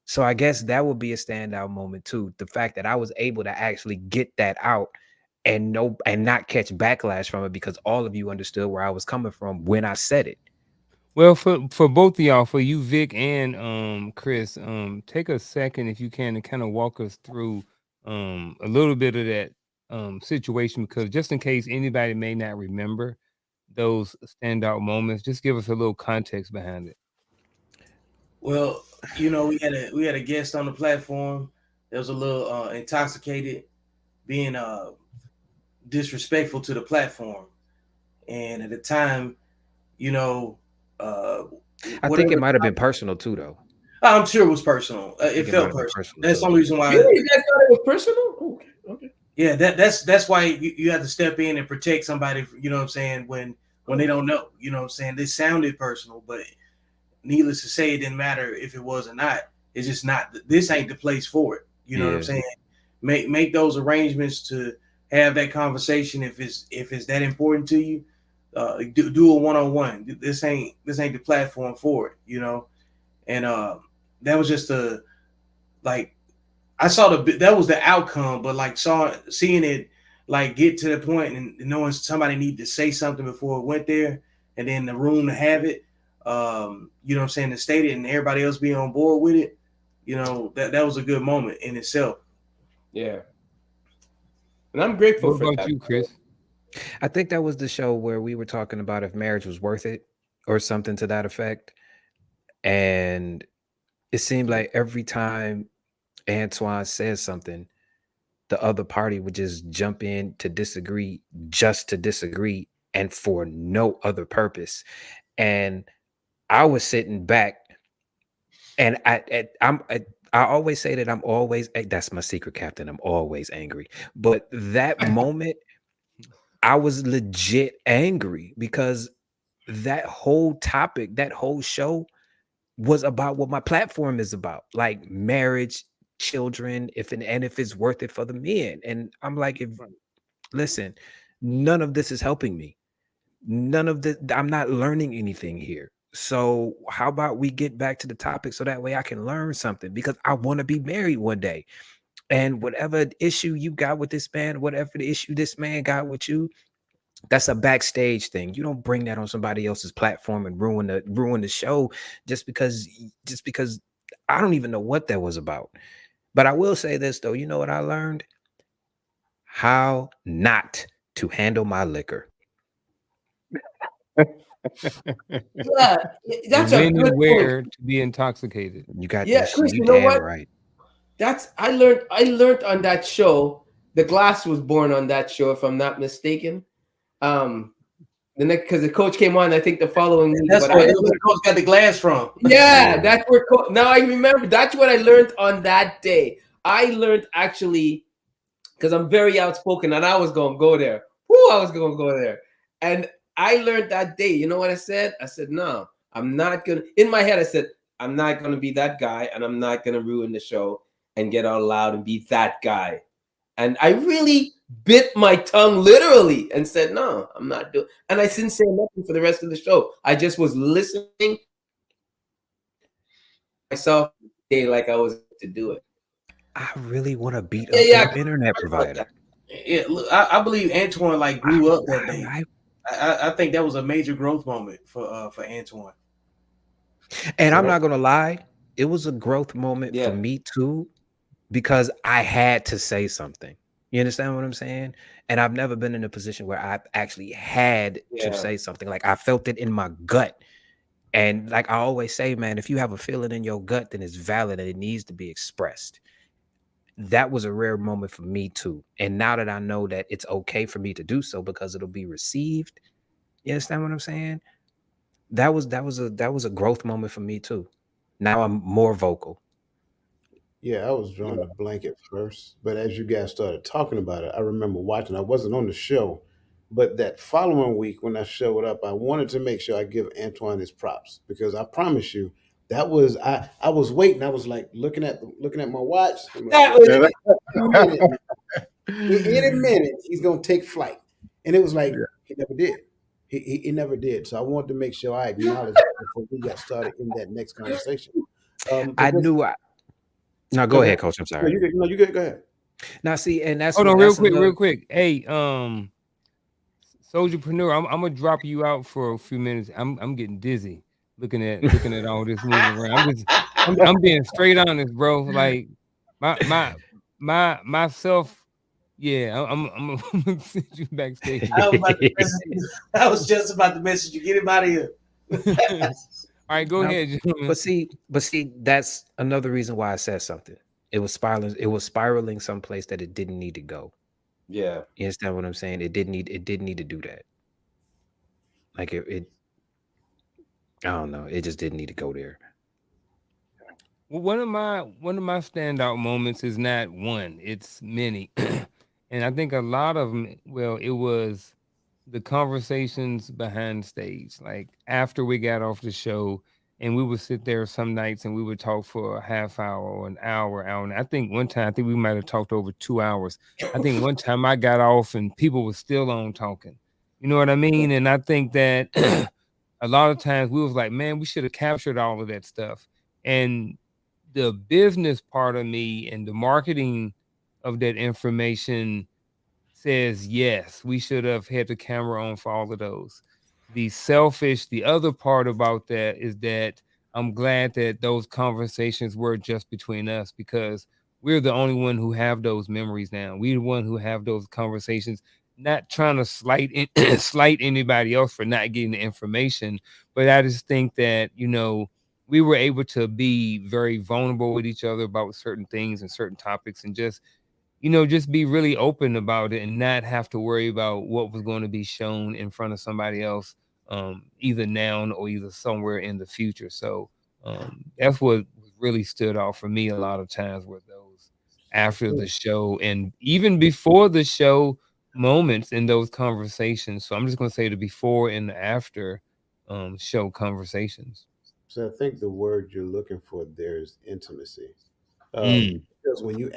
So I guess that would be a standout moment too. The fact that I was able to actually get that out and not catch backlash from it, because all of you understood where I was coming from when I said it. Well, for both of y'all, for you, Vic and Chris, take a second if you can and kind of walk us through a little bit of that situation, because just in case anybody may not remember those standout moments, just give us a little context behind it. Well, you know, we had a guest on the platform that was a little intoxicated, being disrespectful to the platform. And at the time, you know, I think it might have been personal too, though. I'm sure it was personal. It felt personal. That's the only reason why. Really? You guys thought it was personal? Okay. Yeah, that's why you have to step in and protect somebody. You know what I'm saying? When they don't know. You know what I'm saying? This sounded personal, but needless to say, it didn't matter if it was or not. It's just not. This ain't the place for it. You know what I'm saying? Make those arrangements to have that conversation if it's that important to you. Do a one-on-one. This ain't the platform for it. You know, and that was just I saw that was the outcome, but like seeing it like get to the point and knowing somebody needed to say something before it went there, and then the room to have it, you know what I'm saying, to state it and everybody else be on board with it, you know, that was a good moment in itself. Yeah. And I'm grateful What for about that. you, Chris? I think that was the show where we were talking about if marriage was worth it or something to that effect. And it seemed like every time Antoine says something, the other party would just jump in to disagree, just to disagree, and for no other purpose. And I was sitting back, and I always say that I'm always, that's my secret, Captain, I'm always angry. But that moment, I was legit angry, because that whole topic, that whole show was about what my platform is about, like marriage, children, if it's worth it for the men. And I'm like, listen, none of this is helping me. None of this, I'm not learning anything here. So how about we get back to the topic so that way I can learn something, because I want to be married one day. And whatever issue you got with this man, whatever the issue this man got with you, that's a backstage thing. You don't bring that on somebody else's platform and ruin the show just because I don't even know what that was about. But I will say this though, you know what I learned? How not to handle my liquor. Yeah, that's a when good and where point. to be intoxicated. You got Yeah, that Chris, shit. you know Damn what? right. That's I learned on that show. The Glass was born on that show, if I'm not mistaken. the next, because the coach came on, I think the following week. That's But where the coach got the glass from. yeah, that's where. Now I remember. That's what I learned on that day. I learned actually because I'm very outspoken, and I was going to go there. I was going to go there, and I learned that day. You know what I said? I said, no, I'm not gonna. In my head, I said, I'm not gonna be that guy, and I'm not gonna ruin the show and get all loud and be that guy. And I really bit my tongue literally and said, no, I'm not doing. And I didn't say nothing for the rest of the show. I just was listening myself like I was to do it. I really want to beat up Yeah, your internet provider. Yeah, look, I believe Antoine like grew up that day. I think that was a major growth moment for Antoine. And I'm not gonna lie, it was a growth moment for me too, because I had to say something. You understand what I'm saying? And I've never been in a position where I actually had to say something. Like I felt it in my gut. And like I always say, man, if you have a feeling in your gut, then it's valid and it needs to be expressed. That was a rare moment for me too. And now that I know that it's okay for me to do so because it'll be received, you understand what I'm saying? That was a growth moment for me too. Now I'm more vocal. Yeah, I was drawing a blank at first, but as you guys started talking about it, I remember watching. I wasn't on the show, but that following week when I showed up, I wanted to make sure I give Antoine his props because I promise you, that was I was waiting. I was like looking at my watch. I'm like, in a minute, he's gonna take flight, and it was like he never did. He never did. So I wanted to make sure I acknowledged that before we got started in that next conversation. I knew I. No, go ahead, Coach. I'm sorry. No, you good. Go ahead. Now, see, and that's Hold what, on, that's real quick. Hey, Soldierpreneur, I'm gonna drop you out for a few minutes. I'm getting dizzy looking at all this moving around. I'm being straight honest, bro. Like myself. Yeah, I'm gonna send you backstage. I was just about to message you. Get him out of here. All right, go ahead, gentlemen. But see, that's another reason why I said something. It was spiraling someplace that it didn't need to go. Yeah. You understand what I'm saying? It didn't need to do that. Like it I don't know. It just didn't need to go there. Well, one of my standout moments is not one; it's many, and I think a lot of them. Well, it was the conversations behind stage, like after we got off the show, and we would sit there some nights and we would talk for a half hour or an hour. And I think one time, I think we might have talked over 2 hours. I think one time I got off and people were still on talking. You know what I mean? And I think that a lot of times we was like, man, we should have captured all of that stuff. And the business part of me and the marketing of that information says yes, we should have had the camera on for all of those. The other part about that is that I'm glad that those conversations were just between us because we're the only one who have those memories now. We're the one who have those conversations, not trying to slight anybody else for not getting the information, but I just think that, we were able to be very vulnerable with each other about certain things and certain topics and just be really open about it and not have to worry about what was going to be shown in front of somebody else, either now or either somewhere in the future. So that's what really stood out for me a lot of times were those after the show and even before the show moments in those conversations. So I'm just going to say the before and the after show conversations. So I think the word you're looking for there is intimacy. Mm. Because when you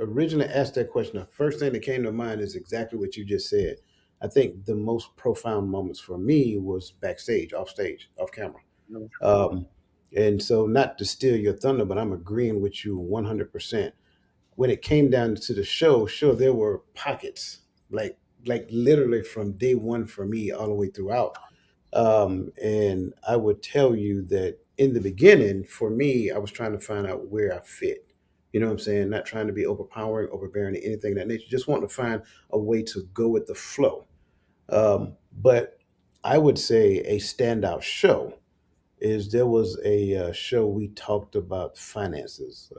originally asked that question, the first thing that came to mind is exactly what you just said. I think the most profound moments for me was backstage, off stage, off camera. Um, and so, not to steal your thunder, but I'm agreeing with you 100%. When it came down to the show, sure, there were pockets, like literally from day one for me all the way throughout. And I would tell you that in the beginning, for me, I was trying to find out where I fit. You know what I'm saying? Not trying to be overpowering, overbearing, anything of that nature. Just wanting to find a way to go with the flow. But I would say a standout show is there was a show we talked about finances.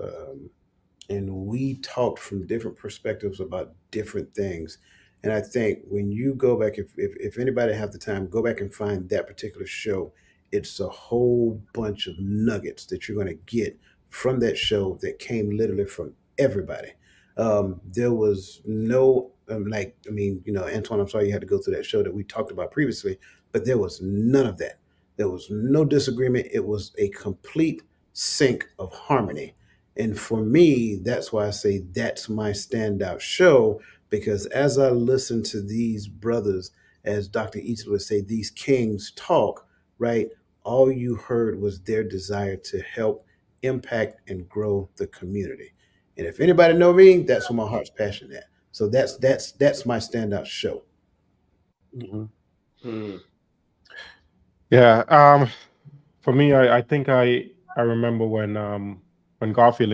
And we talked from different perspectives about different things. And I think when you go back, if anybody have the time, go back and find that particular show. It's a whole bunch of nuggets that you're going to get from that show that came literally from everybody. There was no, like, I mean, Antoine, I'm sorry you had to go through that show that we talked about previously, but there was none of that. There was no disagreement. It was a complete sync of harmony. And for me, that's why I say that's my standout show, because as I listen to these brothers, as Dr. Eaton would say, these kings talk, right? All you heard was their desire to help impact and grow the community. And if anybody know me, that's where my heart's passion at. So that's my standout show. Mhm. Hmm. Yeah. For me, I think I remember when Garfield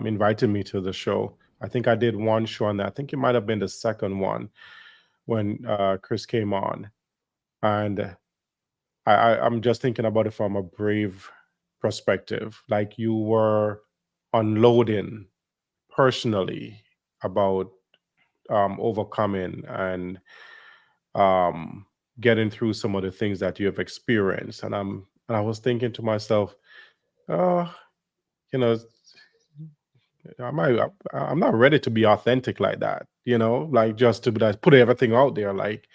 invited me to the show. I think I did one show, and I think it might have been the second one when Chris came on, and I'm just thinking about it from a brave perspective. Like you were unloading personally about overcoming and um, getting through some of the things that you have experienced, and I was thinking to myself, oh, you know, I'm not ready to be authentic like that, like just to be like, put everything out there, like,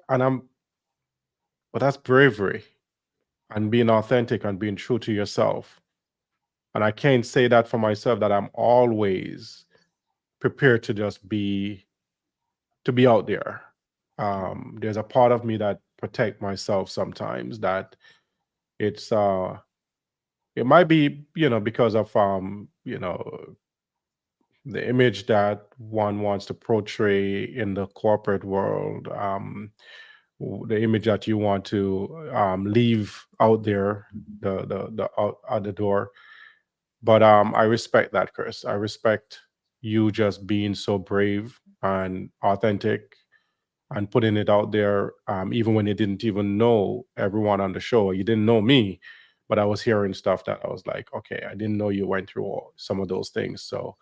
and but that's bravery and being authentic and being true to yourself. And I can't say that for myself that I'm always prepared to just be out there. There's a part of me that protect myself sometimes that it's it might be because of the image that one wants to portray in the corporate world, the image that you want to leave out there, the out the door. But I respect that, Chris. I respect you just being so brave and authentic and putting it out there, even when you didn't even know everyone on the show. You didn't know me, but I was hearing stuff that I was like, okay, I didn't know you went through some of those things. So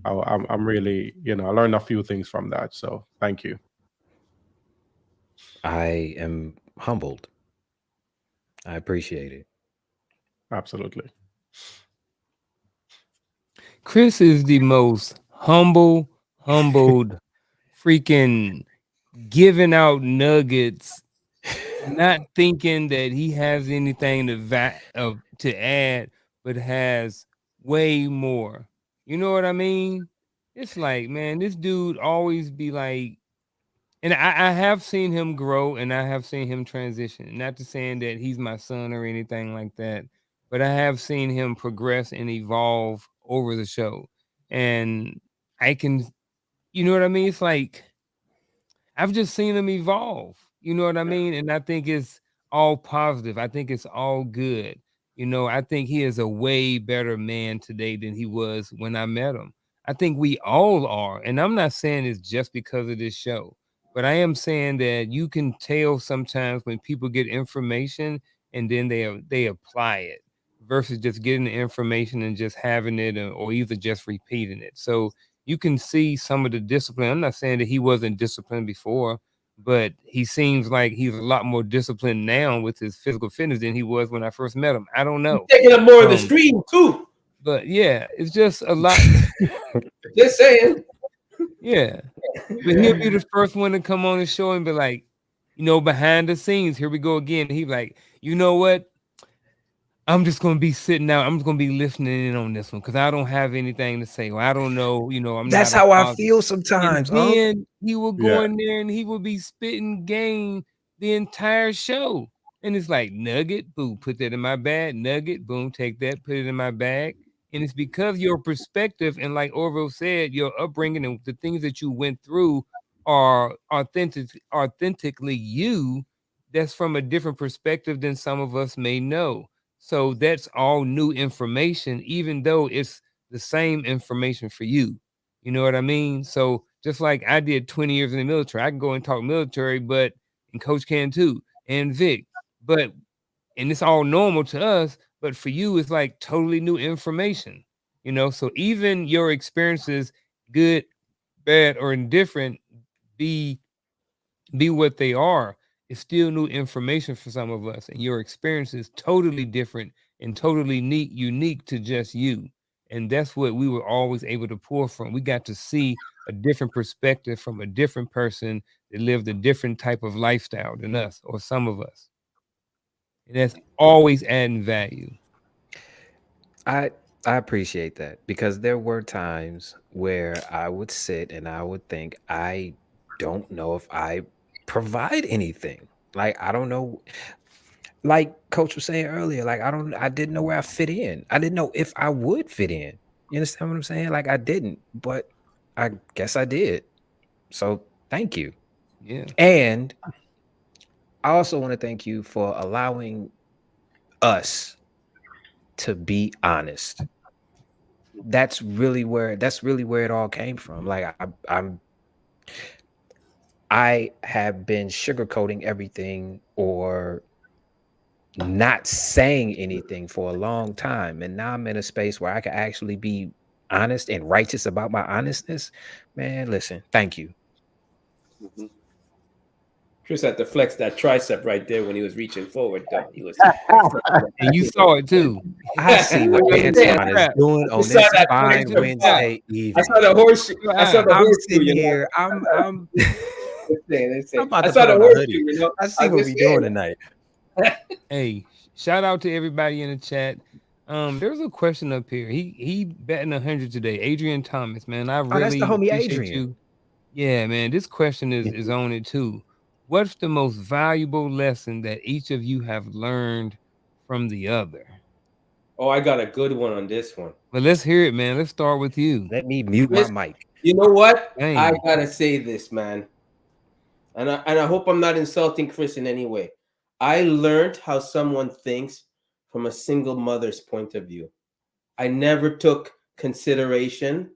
I'm really, I learned a few things from that. So thank you. I am humbled. I appreciate it. Absolutely. Chris is the most humbled, freaking giving out nuggets, not thinking that he has anything to add, but has way more. You know what I mean? It's like, man, this dude always be like, and I have seen him grow and I have seen him transition. Not to saying that he's my son or anything like that, but I have seen him progress and evolve over the show. And I can, you know what I mean? It's like I've just seen him evolve. You know what I mean? And I think it's all positive. I think it's all good. I think he is a way better man today than he was when I met him. I think we all are. And I'm not saying it's just because of this show, but I am saying that you can tell sometimes when people get information and then they apply it versus just getting the information and just having it or either just repeating it. So you can see some of the discipline. I'm not saying that he wasn't disciplined before, but he seems like he's a lot more disciplined now with his physical fitness than he was when I first met him. I don't know. Taking up more of the stream too. But yeah, it's just a lot. Just saying. Yeah. But he'll be the first one to come on the show and be like, behind the scenes, here we go again. He's like, you know what? I'm just gonna be sitting out. I'm just gonna be listening in on this one because I don't have anything to say. Or I don't know. I'm That's not a how I father. feel And sometimes. then he will go Yeah. in there and he will be spitting game the entire show. And it's like nugget, boom, put that in my bag. Nugget, boom, take that, put it in my bag. And it's because your perspective and like Orville said, your upbringing and the things that you went through are authentically you. That's from a different perspective than some of us may know. So that's all new information, even though it's the same information for you. You know what I mean? So just like I did 20 years in the military, I can go and talk military, and Coach can too, and Vic. But and it's all normal to us, but for you, it's like totally new information. So even your experiences, good, bad, or indifferent be what they are, it's still new information for some of us, and your experience is totally different and totally unique to just you. And that's what we were always able to pull from. We got to see a different perspective from a different person that lived a different type of lifestyle than us, or some of us. And that's always adding value. I appreciate that, because there were times where I would sit and I would think, I don't know if I provide anything. Like, I don't know. Like Coach was saying earlier, like, I didn't know where I fit in. I didn't know if I would fit in. You understand what I'm saying? Like, I didn't, but I guess I did. So thank you. Yeah. And I also want to thank you for allowing us to be honest. That's really where it all came from. Like, I have been sugarcoating everything or not saying anything for a long time, and now I'm in a space where I can actually be honest and righteous about my honestness. Man, listen, thank you. Chris had to flex that tricep right there when he was reaching forward, though. He was. And you saw it too. I see what Antoine is doing on this fine Wednesday evening. I saw the horseshoe. I saw the I'm horseshoe. sitting here. I'm I'm about I to saw put the on a horseshoe. hoodie. You know, I see what we doing tonight. Hey, shout out to everybody in the chat. There's a question up here. He betting 100 today. Adrian Thomas, man, I really that's the homie appreciate Adrian. you. Yeah, man, this question is on it too. What's the most valuable lesson that each of you have learned from the other? Oh, I got a good one on this one. Well, let's hear it, man. Let's start with you. Let me mute Chris, my mic. You know what? Dang. I gotta say this, man. And I hope I'm not insulting Chris in any way. I learned how someone thinks from a single mother's point of view. I never took consideration.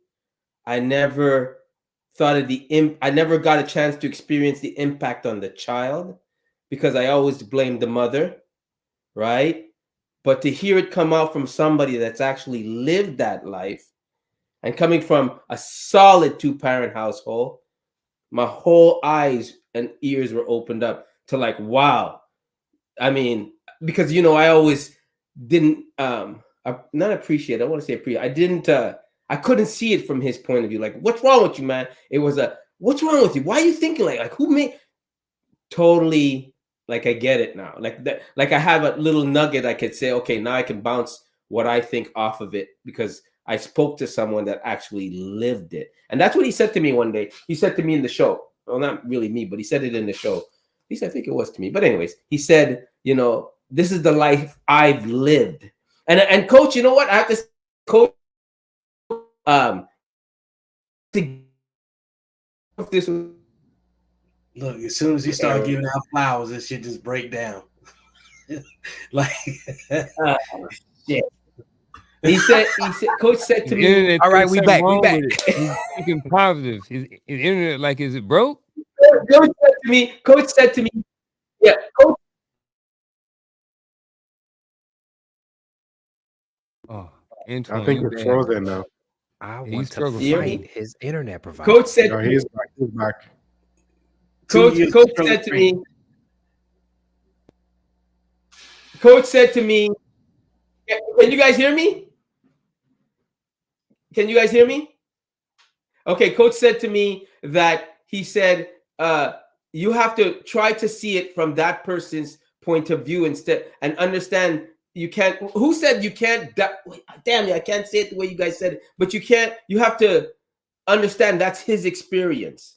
I never thought of I never got a chance to experience the impact on the child, because I always blamed the mother, right? But to hear it come out from somebody that's actually lived that life, and coming from a solid 2-parent household, my whole eyes and ears were opened up to, like, wow. I mean, because, I always didn't not appreciate. I want to say appreciate. I didn't I couldn't see it from his point of view. Like, what's wrong with you, man? It was what's wrong with you? Why are you thinking like who made totally, like, I get it now. Like that, like I have a little nugget I could say, okay, now I can bounce what I think off of it, because I spoke to someone that actually lived it. And that's what he said to me one day. He said to me in the show. Well, not really me, but he said it in the show. At least I think it was to me. But anyways, he said, this is the life I've lived. And Coach, you know what? I have to say, Coach, this was, Look, as soon as you start giving out flowers, this shit just break down. Like, shit. He said, Coach said to me, all right, we back. He's thinking positive. His internet, like, is it broke? Coach said to me, yeah, Coach. Oh, Antoine, I think it's frozen now. I Yeah, want to find his internet provider. Coach said, No, he's back. He's back. Coach said to me, Coach said to me, can you guys hear me? Can you guys hear me? Okay, Coach said to me that he said, you have to try to see it from that person's point of view instead, and understand you can't. Who said you can't? Damn you, I can't say it the way you guys said it, but you can't. You have to understand that's his experience.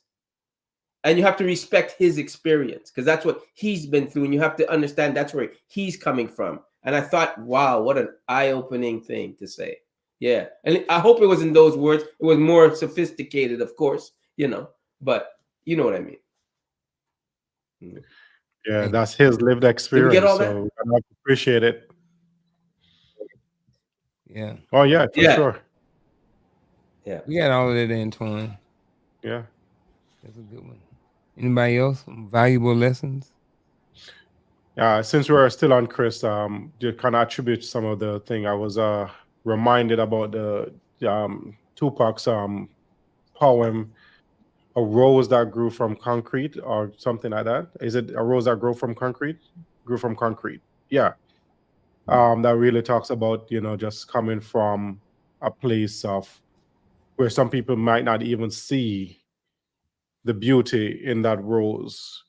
And you have to respect his experience, because that's what he's been through. And you have to understand that's where he's coming from. And I thought, wow, what an eye-opening thing to say. Yeah. And I hope it was in those words. It was more sophisticated, of course, but you know what I mean. Yeah, that's his lived experience. Did we get all so I appreciate it. Yeah. Oh, yeah, for sure. Yeah. We got all of that, Antoine. Yeah. That's a good one. Anybody else? Some valuable lessons? Since we're still on Chris, to kind of attribute some of the thing, I was reminded about the Tupac's poem a rose that grew from concrete or something like that. Is it a rose that grew from concrete? Grew from concrete. Yeah. That really talks about, just coming from a place of where some people might not even see the beauty in that rose,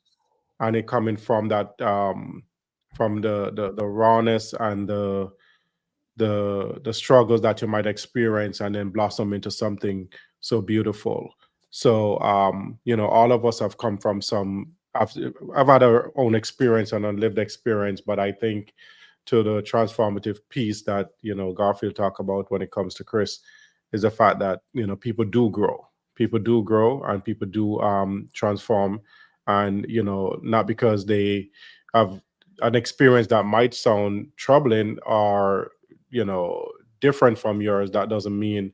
and it coming from that from the rawness and the struggles that you might experience, and then blossom into something so beautiful. So all of us have come from some. I've had our own experience and a lived experience, but I think to the transformative piece that Garfield talked about when it comes to Chris is the fact that people do grow, and people do transform, and not because they have an experience that might sound troubling or different from yours, that doesn't mean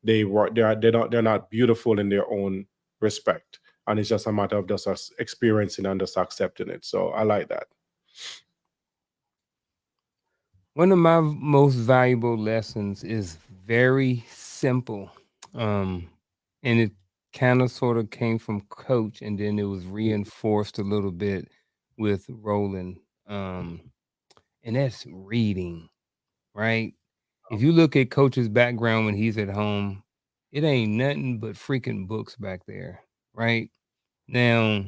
they're not beautiful in their own respect, and it's just a matter of just us experiencing and just accepting it. So I like that. One of my most valuable lessons is very simple. Um, and it kind of sort of came from coach, and then it was reinforced a little bit with Roland. And that's reading, right? If you look at coach's background when he's at home, it ain't nothing but freaking books back there, right? Now,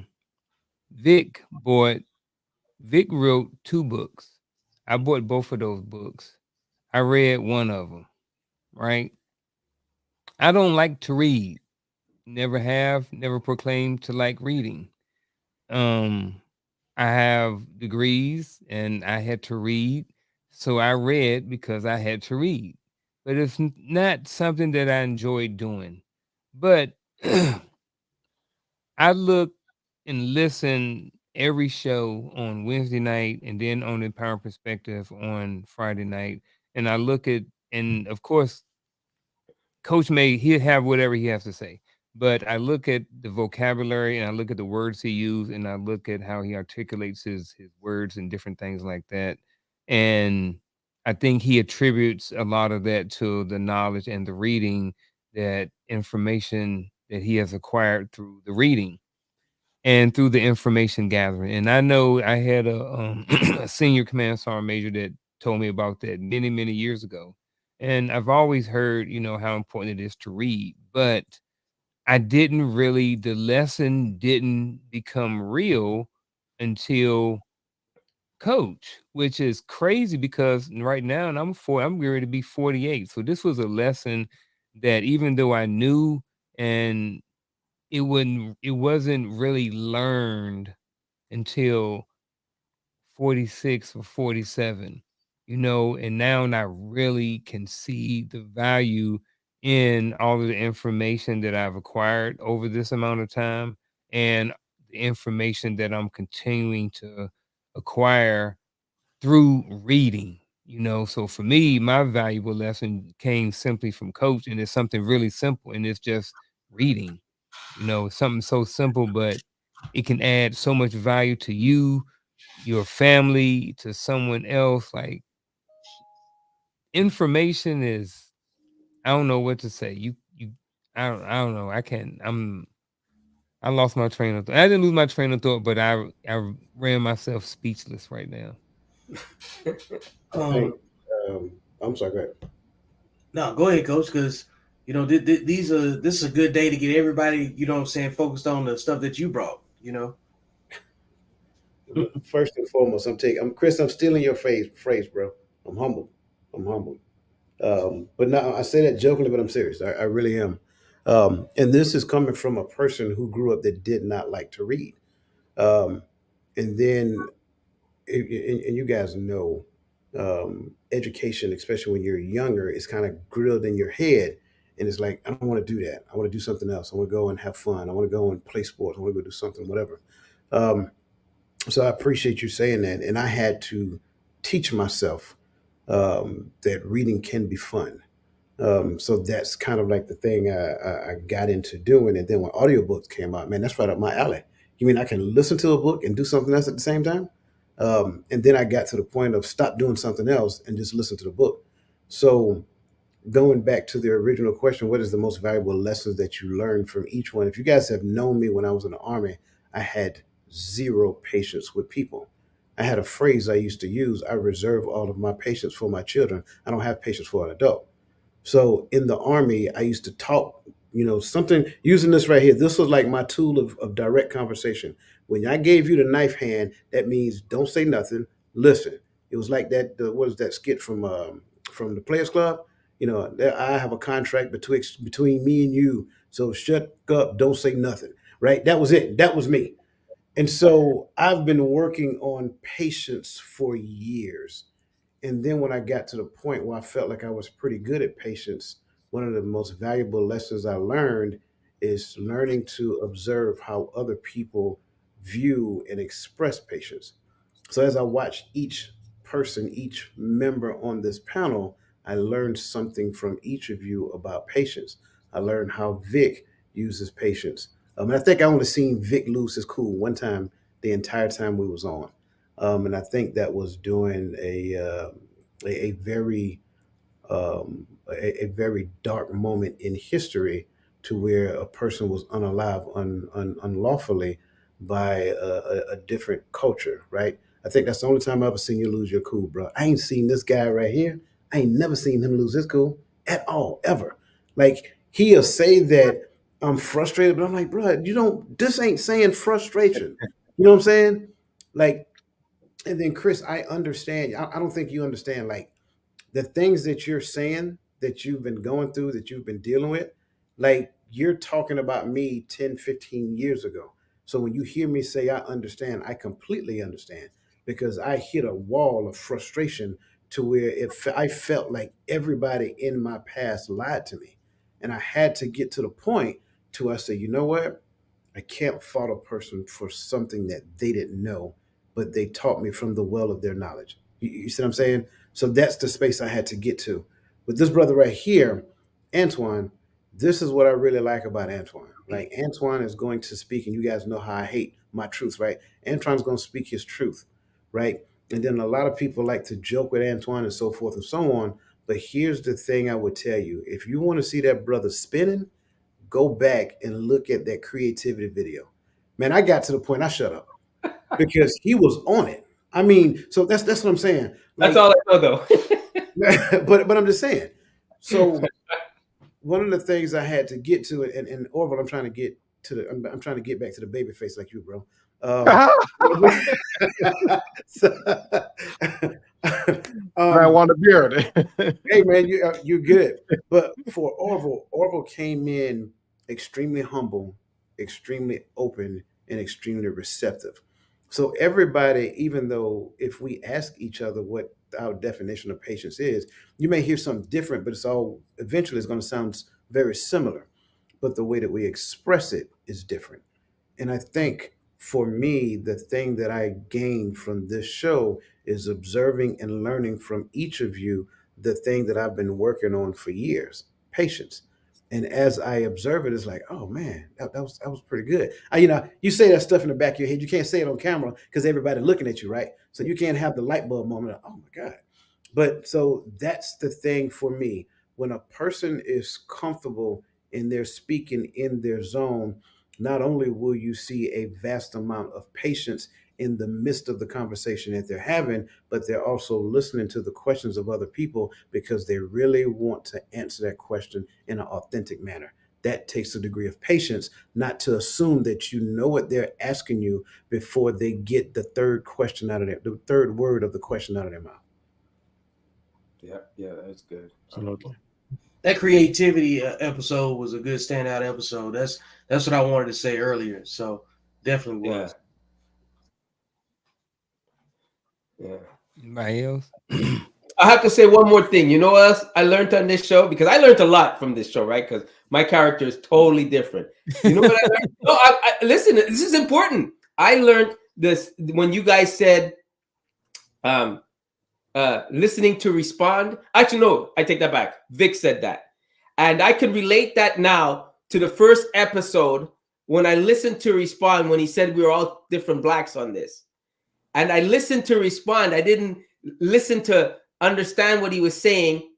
Vic bought Vic wrote 2 books. I bought both of those books. I read one of them, right? I don't like to read. Never have, never proclaimed to like reading. Um, I have degrees and I had to read. So I read because I had to read. But it's not something that I enjoyed doing. But I look and listen every show on Wednesday night and then on Empower Perspective on Friday night. And I look at, and of course, Coach May, he'll have whatever he has to say. But I look at the vocabulary and I look at the words he used and I look at how he articulates his words and different things like that. And I think he attributes a lot of that to the knowledge and the reading, that information that he has acquired through the reading and through the information gathering. And I know I had a senior command sergeant major that told me about that many, many years ago. And I've always heard, how important it is to read, but I didn't really, the lesson didn't become real until coach, which is crazy because right now, and I'm ready to be 48. So this was a lesson that even though I knew, and it wasn't really learned until 46 or 47, and now I really can see the value in all of the information that I've acquired over this amount of time, and the information that I'm continuing to acquire through reading. So for me, my valuable lesson came simply from coach, and it's something really simple, and it's just reading. Something so simple, but it can add so much value to you, your family, to someone else. Like, information is, I don't know what to say. I don't know. I can't. I lost my train of thought. I didn't lose my train of thought, but I ran myself speechless right now. I think, Um, I'm sorry, go ahead. no, go ahead, coach, because this is a good day to get everybody, focused on the stuff that you brought. First and foremost, I'm Chris. I'm stealing your phrase, bro. I'm humble. I'm humble. But now I say that jokingly, but I'm serious. I really am. And this is coming from a person who grew up that did not like to read. Um, and then, and you guys know, education, especially when you're younger, is kind of grilled in your head. And it's like, I don't want to do that. I want to do something else. I want to go and have fun. I want to go and play sports. I want to go do something, whatever. Um, so I appreciate you saying that. And I had to teach myself that reading can be fun. So that's kind of like the thing I got into doing. And then when audiobooks came out, man, that's right up my alley. You mean I can listen to a book and do something else at the same time? And then I got to the point of stop doing something else and just listen to the book. So going back to the original question, what is the most valuable lessons that you learned from each one? If you guys have known me when I was in the Army, I had zero patience with people. I had a phrase I used to use: I reserve all of my patience for my children. I don't have patience for an adult. So in the Army, I used to talk, something using this right here. This was like my tool of direct conversation. When I gave you the knife hand, that means don't say nothing, listen. It was like that. What is that skit from the Players Club? I have a contract between me and you. So shut up, don't say nothing. Right? That was it. That was me. And so I've been working on patience for years. And then when I got to the point where I felt like I was pretty good at patience, one of the most valuable lessons I learned is learning to observe how other people view and express patience. So as I watched each person, each member on this panel, I learned something from each of you about patience. I learned how Vic uses patience. And I think I only seen Vic lose his cool one time the entire time we was on. And I think that was during a very a very dark moment in history, to where a person was unalive unlawfully by a different culture, right? I think that's the only time I ever seen you lose your cool, bro. I ain't seen this guy right here. I ain't never seen him lose his cool at all, ever. Like, he'll say that I'm frustrated, but I'm like, bro, this ain't saying frustration. You know what I'm saying? Like, and then Chris, I understand. I don't think you understand. Like, the things that you're saying, that you've been going through, that you've been dealing with, like, you're talking about me 10, 15 years ago. So when you hear me say I understand, I completely understand, because I hit a wall of frustration to where I felt like everybody in my past lied to me. And I had to get to the point to where I say, you know what? I can't fault a person for something that they didn't know, but they taught me from the well of their knowledge. You see what I'm saying? So that's the space I had to get to. With this brother right here, Antoine, this is what I really like about Antoine. Like, Antoine is going to speak, and you guys know how I hate my truth, right? Antoine's going to speak his truth, right? And then a lot of people like to joke with Antoine and so forth and so on. But here's the thing I would tell you: if you want to see that brother spinning, go back and look at that creativity video. Man, I got to the point I shut up because he was on it. I mean, so that's what I'm saying. That's Like, all I know, though. but I'm just saying. So one of the things I had to get to, and Orville, I'm trying to get to I'm trying to get back to the baby face like you, bro. So, I want a beard. hey man, you're good. But for Orville came in extremely humble, extremely open, and extremely receptive. So everybody, even though if we ask each other what our definition of patience is, you may hear something different, but it's all eventually it's going to sound very similar. But the way that we express it is different. And I think for me, the thing that I gained from this show is observing and learning from each of you the thing that I've been working on for years: patience. And as I observe it, it's like, oh man, that was pretty good. You say that stuff in the back of your head. You can't say it on camera because everybody looking at you, right? So you can't have the light bulb moment of, oh my God. But so that's the thing for me. When a person is comfortable in their speaking in their zone, not only will you see a vast amount of patience in the midst of the conversation that they're having, but they're also listening to the questions of other people because they really want to answer that question in an authentic manner. That takes a degree of patience, not to assume that you know what they're asking you before they get the the third word of the question out of their mouth. Yeah, that's good. Absolutely. That creativity episode was a good standout episode. That's what I wanted to say earlier. So definitely was. Yeah. Anybody else? I have to say one more thing. You know what else I learned on this show? Because I learned a lot from this show, right? Because my character is totally different. You know what I learned? No, listen, this is important. I learned this when you guys said listening to respond. Actually, no, I take that back. Vic said that. And I can relate that now to the first episode when I listened to respond, when he said we were all different blacks on this. And I listened to respond. I didn't listen to understand what he was saying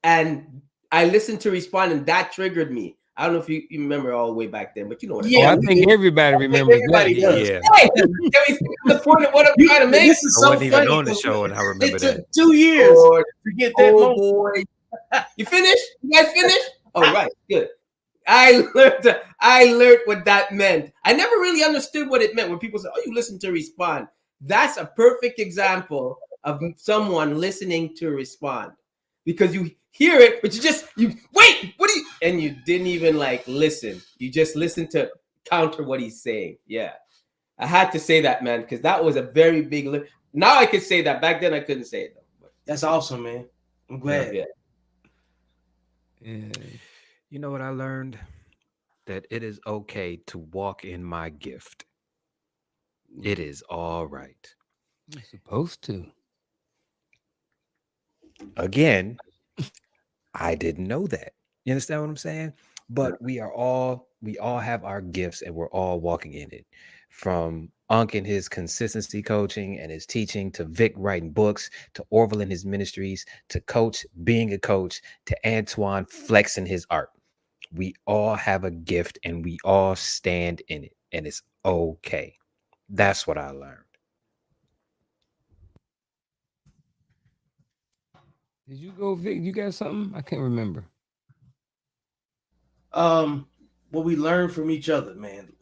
and I listened to respond, and that triggered me. I don't know if you remember all the way back then, but you know what I mean. Oh, Yeah, I we think do. everybody I think remembers that. everybody does. Yeah. Hey, can we see the point of what I'm trying to make? This is I so wasn't even funny on the 'cause show, and I remember it took that. 2 years Lord, to get that oh moment. boy. You finished? You guys finished? Oh, right, good. I learned what that meant. I never really understood what it meant when people say, "Oh, you listen to respond." That's a perfect example of someone listening to respond, because you hear it, but you wait. What do you? And you didn't even like listen. You just listened to counter what he's saying. Yeah, I had to say that, man, because that was a very big. Now I can say that. Back then I couldn't say it though. But That's awesome, man. I'm glad. yeah. Yeah. You know what I learned? That it is okay to walk in my gift. It is all right. You're supposed to. Again, I didn't know that. You understand what I'm saying? But we all have our gifts, and we're all walking in it. From Unc and his consistency coaching and his teaching, to Vic writing books, to Orville and his ministries, to Coach being a coach, to Antoine flexing his art. We all have a gift, and we all stand in it, and it's okay. That's what I learned. Did you go, Vic? You got something? I can't remember. What we learn from each other, man.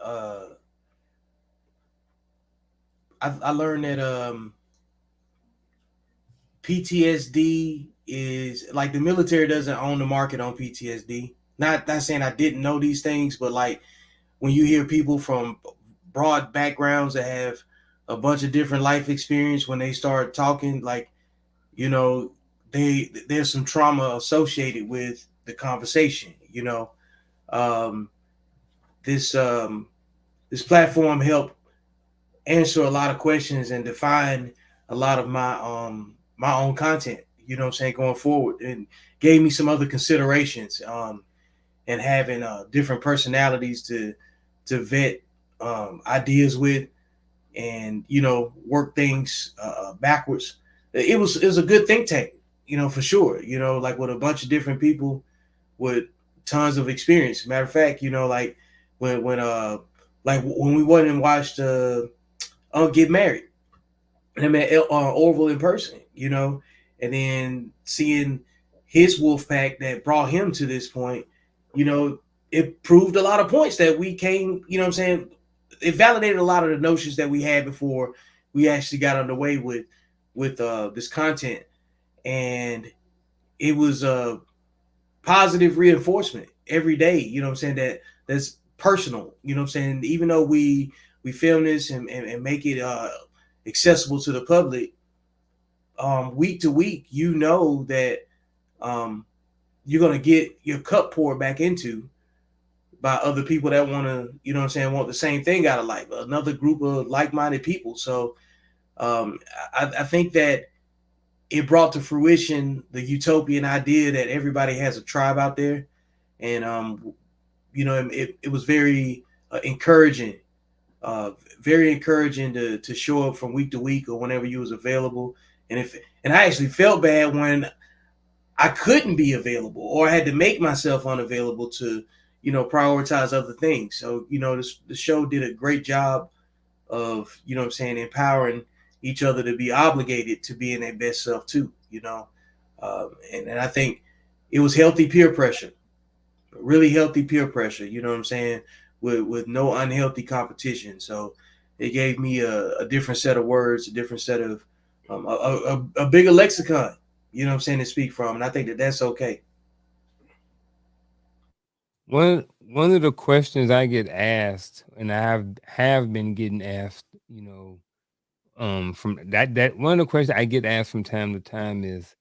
I learned that PTSD is like the military doesn't own the market on PTSD. Not saying I didn't know these things, but like when you hear people from broad backgrounds that have a bunch of different life experience, when they start talking, like, you know, there's some trauma associated with the conversation. Um, this this platform helped answer a lot of questions and define a lot of my own content. You know what I'm saying, going forward, and gave me some other considerations. And having different personalities to vet ideas with, and work things backwards. It was a good think tank, for sure. Like with a bunch of different people with tons of experience. Matter of fact, like when we went and watched Get Married, and I met Orville in person, and then seeing his wolf pack that brought him to this point, you know, it proved a lot of points that we came, what I'm saying? It validated a lot of the notions that we had before we actually got underway with this content. And it was a positive reinforcement every day, what I'm saying, that's personal, what I'm saying? Even though we film this and make it accessible to the public, week to week, that um, you're gonna get your cup poured back into by other people that want to, what I'm saying, want the same thing out of life, another group of like-minded people. So I think that it brought to fruition the utopian idea that everybody has a tribe out there. And it was very encouraging, very encouraging to show up from week to week or whenever you was available. And I actually felt bad when I couldn't be available, or I had to make myself unavailable to, prioritize other things. So, the show did a great job of, what I'm saying, empowering each other to be obligated to be in their best self too, and I think it was healthy peer pressure, really healthy peer pressure, you know what I'm saying, with no unhealthy competition. So it gave me a different set of words, a different set of a bigger lexicon, you know what I'm saying, to speak from. And I think that that's okay. One of the questions I get asked, and I have been getting asked, from that one of the questions I get asked from time to time is,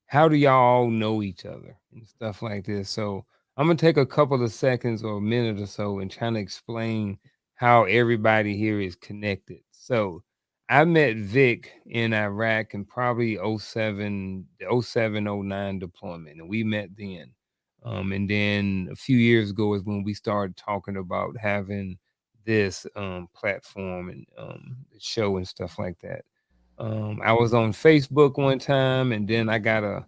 how do y'all know each other and stuff like this? So I'm gonna take a couple of seconds or a minute or so and trying to explain how everybody here is connected. So I met Vic in Iraq in probably '09 deployment, and we met then. And then a few years ago is when we started talking about having this platform and show and stuff like that. I was on Facebook one time, and then I got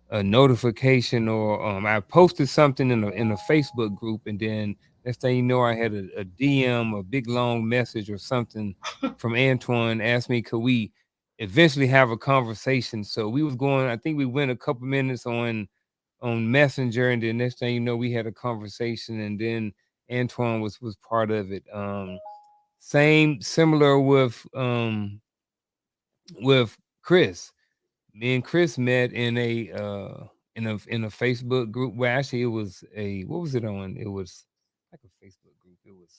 a notification, or I posted something in a Facebook group, and then next thing you know, I had a DM, a big long message or something from Antoine, asked me could we eventually have a conversation. So we was going, I think we went a couple minutes on Messenger, and then next thing you know, we had a conversation, and then Antoine was part of it. Similar with Chris. Me and Chris met in a Facebook group. Well, actually, it was a what was it on? It was like a Facebook group. It was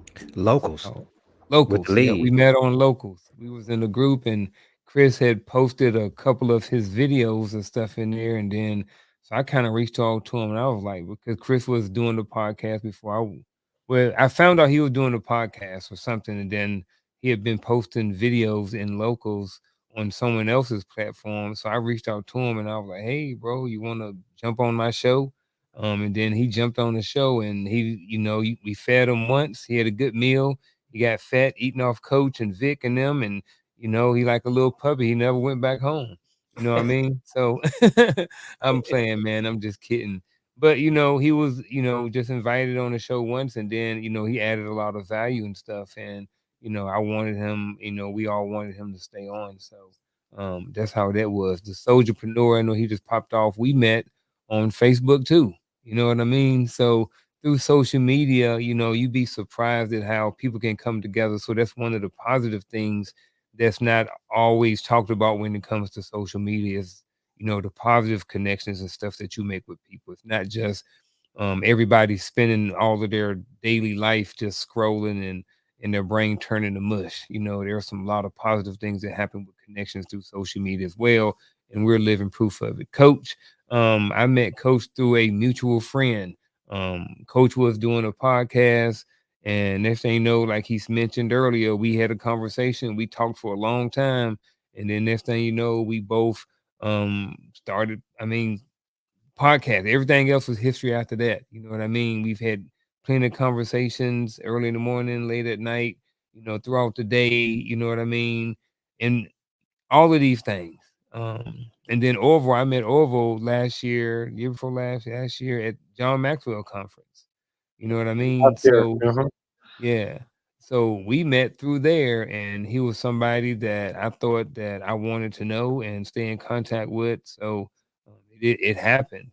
what's it Locals called? with the Locals. Yeah, we lead. met on Locals. We was in a group, and Chris had posted a couple of his videos and stuff in there, and then so I kind of reached out to him, and I was like, because Chris was doing the podcast before well, I found out he was doing a podcast or something, and then he had been posting videos in Locals on someone else's platform. So I reached out to him, and I was like, "Hey, bro, you want to jump on my show?" And then he jumped on the show, and we fed him once. He had a good meal. He got fat eating off Coach and Vic and them, and he like a little puppy. He never went back home. You know what I mean? So I'm playing, man. I'm just kidding. But he was just invited on the show once, and then he added a lot of value and stuff, and I wanted him. We all wanted him to stay on. So that's how that was. The soldierpreneur, I know he just popped off. We met on Facebook too. You know what I mean? So through social media, you'd be surprised at how people can come together. So that's one of the positive things that's not always talked about when it comes to social media is, the positive connections and stuff that you make with people. It's not just everybody spending all of their daily life just scrolling and their brain turning to mush. There's some lot of positive things that happen with connections through social media as well. And we're living proof of it. Coach, I met Coach through a mutual friend. Coach was doing a podcast, and next thing you know, like he's mentioned earlier, we had a conversation. We talked for a long time, and then next thing you know, we both started. I mean, podcast. Everything else was history after that. You know what I mean? We've had plenty of conversations early in the morning, late at night. Throughout the day. You know what I mean? And all of these things. And then Orville, I met Orville last year before last year at John Maxwell conference. You know what I mean? Yeah. So Uh-huh. yeah. So we met through there, and he was somebody that I thought that I wanted to know and stay in contact with. So it happened.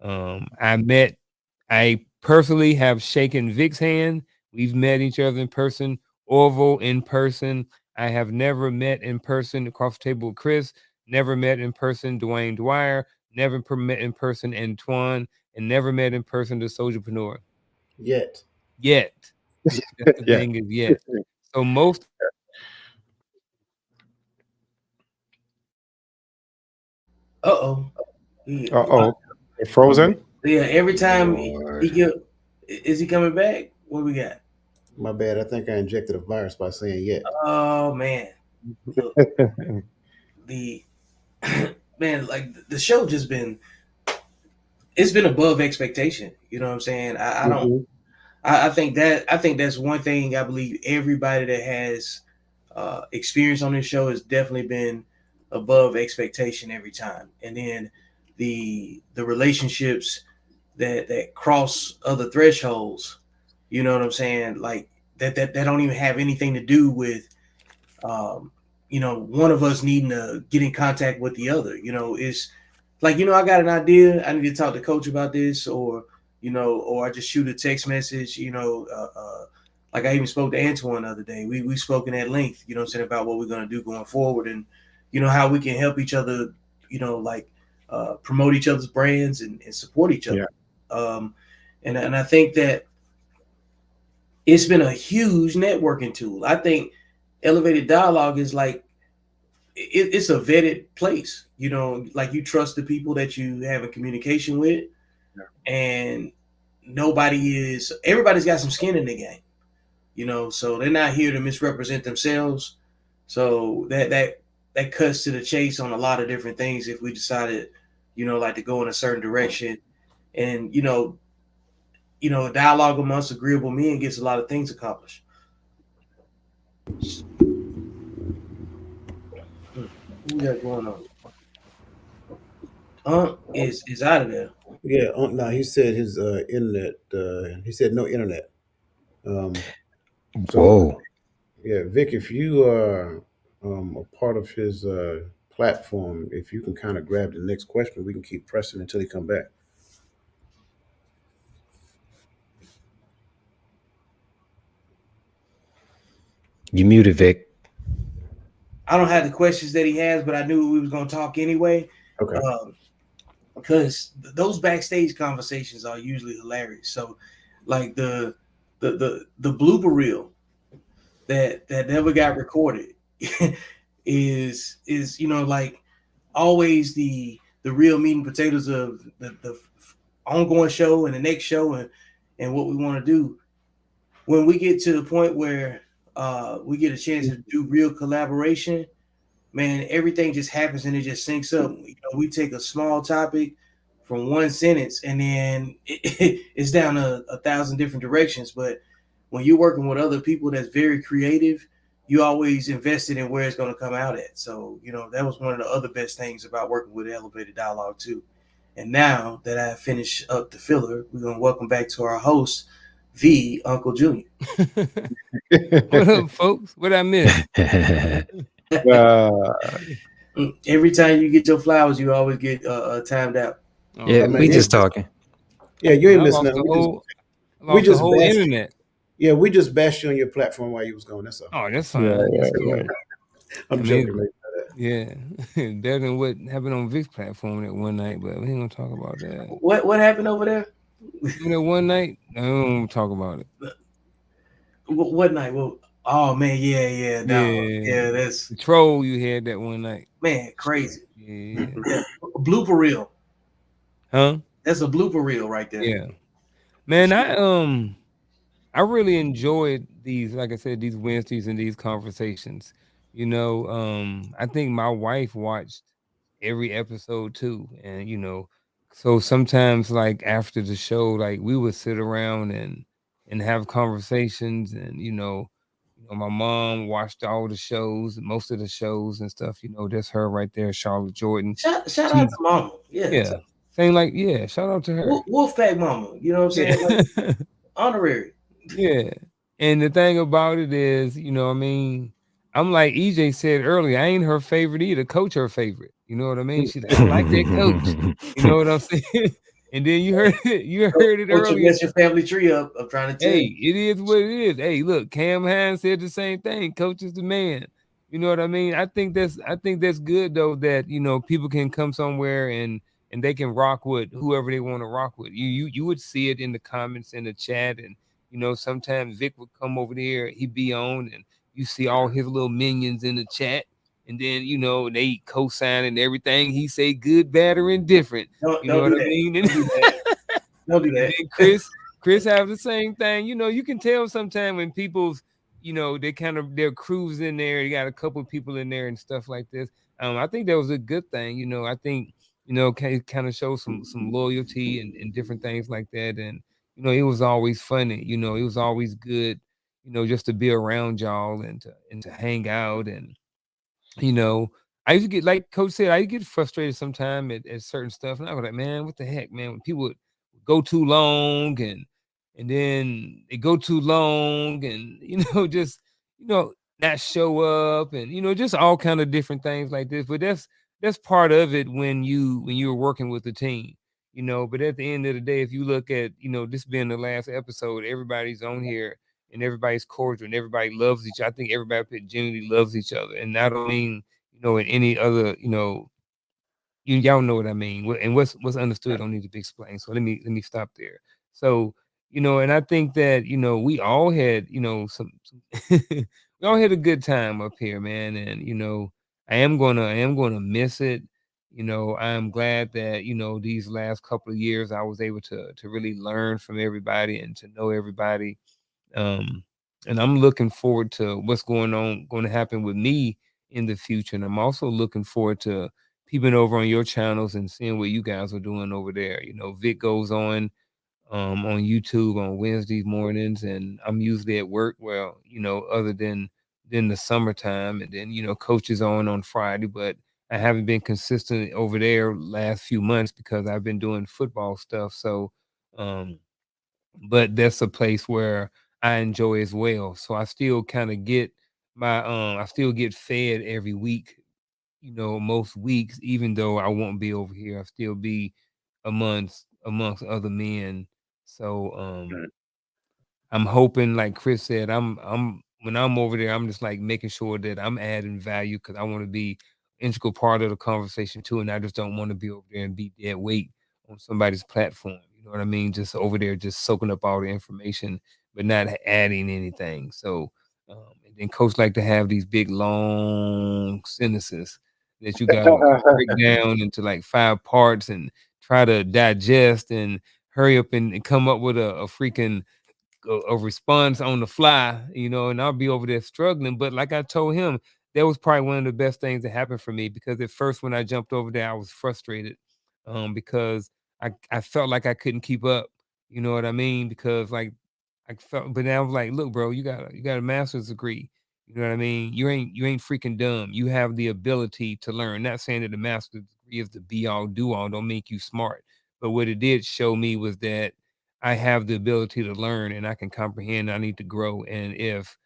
I met, I personally have shaken Vic's hand. We've met each other in person, Orville in person. I have never met in person across the table with Chris, never met in person Dwayne Dwyer, never met in person Antoine, and never met in person the Soldierpreneur. Yet. Yet. Yeah, that's the Yeah. thing is yet. So most Uh-oh. Yeah. Uh-oh. You're frozen? Yeah, every time Lord. he get, is he coming back? What we got? My bad. I think I injected a virus by saying yet. Oh man. Look, the man, like the show just been it's been above expectation. You know what I'm saying? I don't Mhm. I think that's one thing I believe everybody that has experience on this show has definitely been above expectation every time. And then the relationships that cross other thresholds, you know what I'm saying? Like that don't even have anything to do with um, one of us needing to get in contact with the other. It's like, I got an idea, I need to talk to coach about this, or I just shoot a text message, like I even spoke to Antoine the other day. We spoken at length, what I'm saying, about what we're gonna do going forward, and how we can help each other, like promote each other's brands and support each Yeah. other. And I think that it's been a huge networking tool. I think elevated dialogue is like it's a vetted place. Like you trust the people that you have a communication with, and everybody's got some skin in the game. So they're not here to misrepresent themselves. So that cuts to the chase on a lot of different things. If we decided, like to go in a certain direction, and a dialogue amongst agreeable men gets a lot of things accomplished. What we got going on? Is out of there. Yeah. No, he said his internet. He said no internet. Um, so Whoa. yeah, Vic, if you are a part of his platform, if you can kind of grab the next question, we can keep pressing until he come back. You muted, Vic. I don't have the questions that he has, but I knew we was gonna talk anyway. Okay. Because those backstage conversations are usually hilarious. So, like the blooper reel that never got recorded is like always the real meat and potatoes of the ongoing show and the next show and what we want to do. When we get to the point where we get a chance to do real collaboration, man, everything just happens and it just syncs up. We take a small topic from one sentence and then it's down a thousand different directions. But when you're working with other people that's very creative, you always invested in where it's going to come out at. So, that was one of the other best things about working with Elevated Dialogue too. And now that I finished up the filler, we're going to welcome back to our host, the Unkle Junior. What up, folks? What I missed? Every time you get your flowers, you always get timed out. Yeah, we just talking. Yeah, you ain't I missing lost nothing. we just whole bashed, internet. Yeah, we just bashed you on your platform while you was gone. That's all. Oh, that's fine. That's cool. I'm joking. Yeah, better than what happened on Vic's platform that one night, but we ain't gonna talk about that. What happened over there? That one night, I don't talk about it. What night? Well, oh man, yeah, that's the troll you had that one night. Man, crazy. Yeah. Blooper reel. Huh? That's a blooper reel right there. Yeah. Man, I really enjoyed these, like I said, these Wednesdays and these conversations. I think my wife watched every episode too. And so sometimes like after the show, like we would sit around and have conversations and my mom watched all the shows, most of the shows and stuff. That's her right there, Charlotte Jordan. Shout out to Mama. Yeah. Saying like, shout out to her. Wolfpack Mama. You know what I'm saying? Like, honorary. Yeah. And the thing about it is, I'm like EJ said earlier, I ain't her favorite either. Coach her favorite. You know what I mean? She's like, I like that coach. You know what I'm saying? And then you heard it Coach, earlier. Mess your family tree up. I'm trying to tell you. It is what it is. Hey, look, Cam Hines said the same thing. Coach is the man. You know what I mean? I think that's good though, that people can come somewhere and they can rock with whoever they want to rock with. You would see it in the comments in the chat, and sometimes Vic would come over there, he'd be on, and you see all his little minions in the chat, and then they co-sign and everything he say, good, bad, or indifferent. Don't know do what I mean? Don't do that. Chris have the same thing. You can tell sometimes when people's, they kind of their crews in there. You got a couple of people in there and stuff like this. I think that was a good thing. I think kind of show some loyalty and different things like that. And it was always funny. It was always good. Just to be around y'all and to hang out and I used to get, like Coach said, I used to get frustrated sometimes at certain stuff, and I was like, man, what the heck, man? When people would go too long and then they go too long and just not show up and just all kind of different things like this. But that's part of it when you're working with the team. But at the end of the day, if you look at this being the last episode, everybody's on here and everybody's cordial and everybody loves each other. I think everybody genuinely loves each other, and I don't mean in any other y'all know what I mean. And what's understood don't need to be explained. So let me stop there. So and I think that we all had some we all had a good time up here, man. And I am gonna miss it. I'm glad that these last couple of years I was able to really learn from everybody and to know everybody. And I'm looking forward to what's going to happen with me in the future. And I'm also looking forward to peeping over on your channels and seeing what you guys are doing over there. Vic goes on YouTube on Wednesday mornings, and I'm usually at work. Well, other than the summertime, and then Coach is on Friday. But I haven't been consistent over there last few months because I've been doing football stuff. So, but that's a place where I enjoy as well. So I still kind of get I still get fed every week, most weeks, even though I won't be over here, I'll still be amongst other men. So I'm hoping, like Chris said, I'm when I'm over there, I'm just like making sure that I'm adding value because I want to be integral part of the conversation too, and I just don't want to be over there and be dead weight on somebody's platform. You know what I mean? Just over there, just soaking up all the information, but not adding anything. So, and then coach like to have these big long sentences that you got to break down into like 5 parts and try to digest and hurry up and come up with a freaking a response on the fly, and I'll be over there struggling. But like I told him, that was probably one of the best things that happened for me because at first when I jumped over there, I was frustrated because I felt like I couldn't keep up. You know what I mean? Because like I felt, but then I was like, look, bro, you got a master's degree. You know what I mean? You ain't freaking dumb. You have the ability to learn. Not saying that the master's degree is the be all do all. Don't make you smart. But what it did show me was that I have the ability to learn and I can comprehend. I need to grow. And if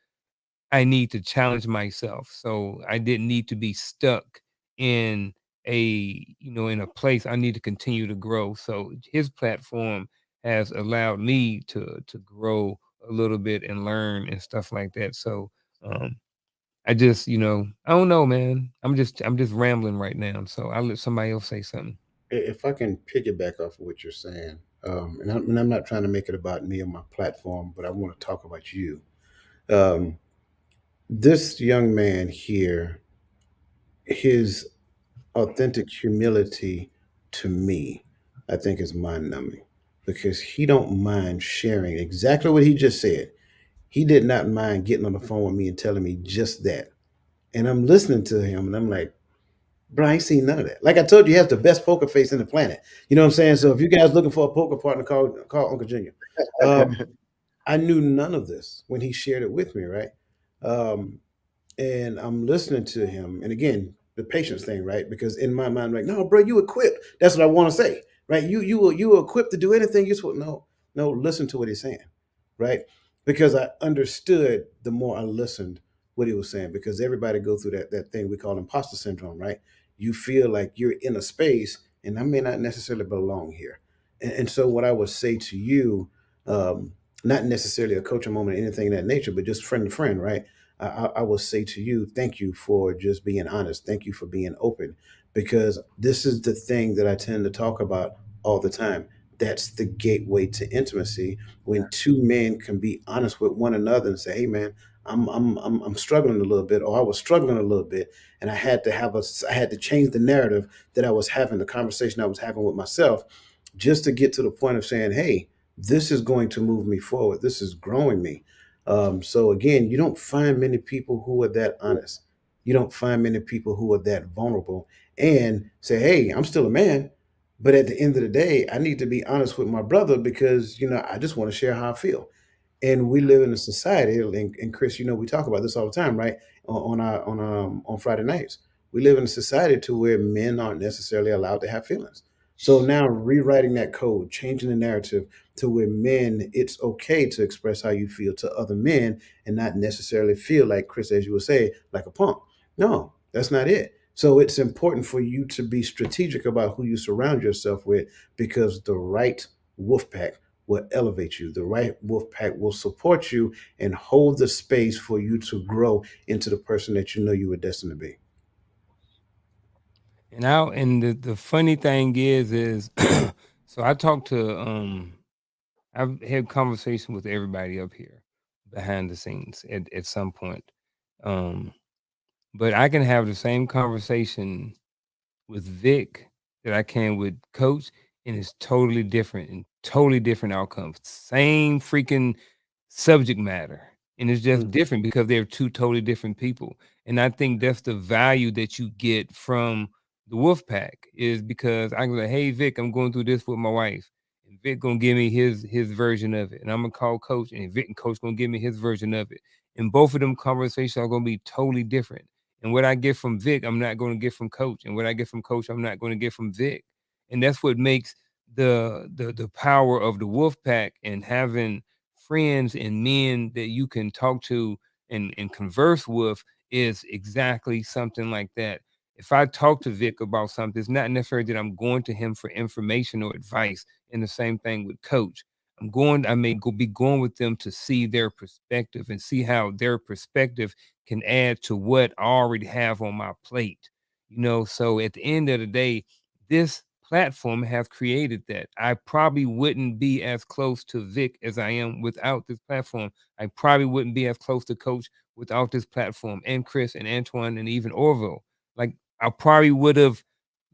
I need to challenge myself, so I didn't need to be stuck in in a place. I need to continue to grow. So his platform has allowed me to grow a little bit and learn and stuff like that. So I just, I don't know, man. I'm just rambling right now. So I'll let somebody else say something. If I can piggyback off of what you're saying, and I'm not trying to make it about me or my platform, but I want to talk about you. Um, this young man here, his authentic humility to me, I think is mind numbing because he don't mind sharing exactly what he just said. He did not mind getting on the phone with me and telling me just that. And I'm listening to him and I'm like, bro, I ain't seen none of that. Like I told you, he has the best poker face in the planet. You know what I'm saying? So if you guys looking for a poker partner, call Uncle Junior. I knew none of this when he shared it with me, right? Um, and I'm listening to him. And again, the patience thing, right? Because in my mind, like, no, bro, you equipped. That's what I want to say, right? You were equipped to do anything you supposed. No, listen to what he's saying, right? Because I understood the more I listened what he was saying. Because everybody go through that thing we call imposter syndrome, right? You feel like you're in a space, and I may not necessarily belong here. And so, what I would say to you, um, not necessarily a coaching moment or anything of that nature, but just friend to friend, right? I will say to you, thank you for just being honest. Thank you for being open, because this is the thing that I tend to talk about all the time. That's the gateway to intimacy when two men can be honest with one another and say, "Hey, man, I'm struggling a little bit, or I was struggling a little bit, and I had to change the narrative that I was having, the conversation I was having with myself, just to get to the point of saying, hey, this is going to move me forward. This is growing me. So again, you don't find many people who are that honest. You don't find many people who are that vulnerable and say, hey, I'm still a man. But at the end of the day, I need to be honest with my brother because, I just want to share how I feel. And we live in a society, and Chris, we talk about this all the time, right? On Friday nights, we live in a society to where men aren't necessarily allowed to have feelings. So now rewriting that code, changing the narrative to where men, it's okay to express how you feel to other men and not necessarily feel like Chris, as you would say, like a punk. No, that's not it. So it's important for you to be strategic about who you surround yourself with because the right wolf pack will elevate you. The right wolf pack will support you and hold the space for you to grow into the person that you know you were destined to be. And the funny thing is so I talked to I've had conversation with everybody up here behind the scenes at some point. Um but I can have the same conversation with Vic that I can with Coach, and it's totally different and totally different outcomes. Same freaking subject matter. And it's just Mhm. different because they're two totally different people. And I think that's the value that you get from the wolf pack is because I can be like, hey Vic, I'm going through this with my wife. And Vic gonna give me his version of it. And I'm gonna call Coach, and Vic and Coach gonna give me his version of it. And both of them conversations are gonna be totally different. And what I get from Vic, I'm not going to get from Coach. And what I get from Coach, I'm not going to get from Vic. And that's what makes the power of the wolf pack, and having friends and men that you can talk to and converse with, is exactly something like that. If I talk to Vic about something, it's not necessarily that I'm going to him for information or advice. And the same thing with Coach. I may be going with them to see their perspective and see how their perspective can add to what I already have on my plate. So at the end of the day, this platform have created that. I probably wouldn't be as close to Vic as I am without this platform. I probably wouldn't be as close to Coach without this platform, and Chris and Antoine and even Orville. Like, I probably would have,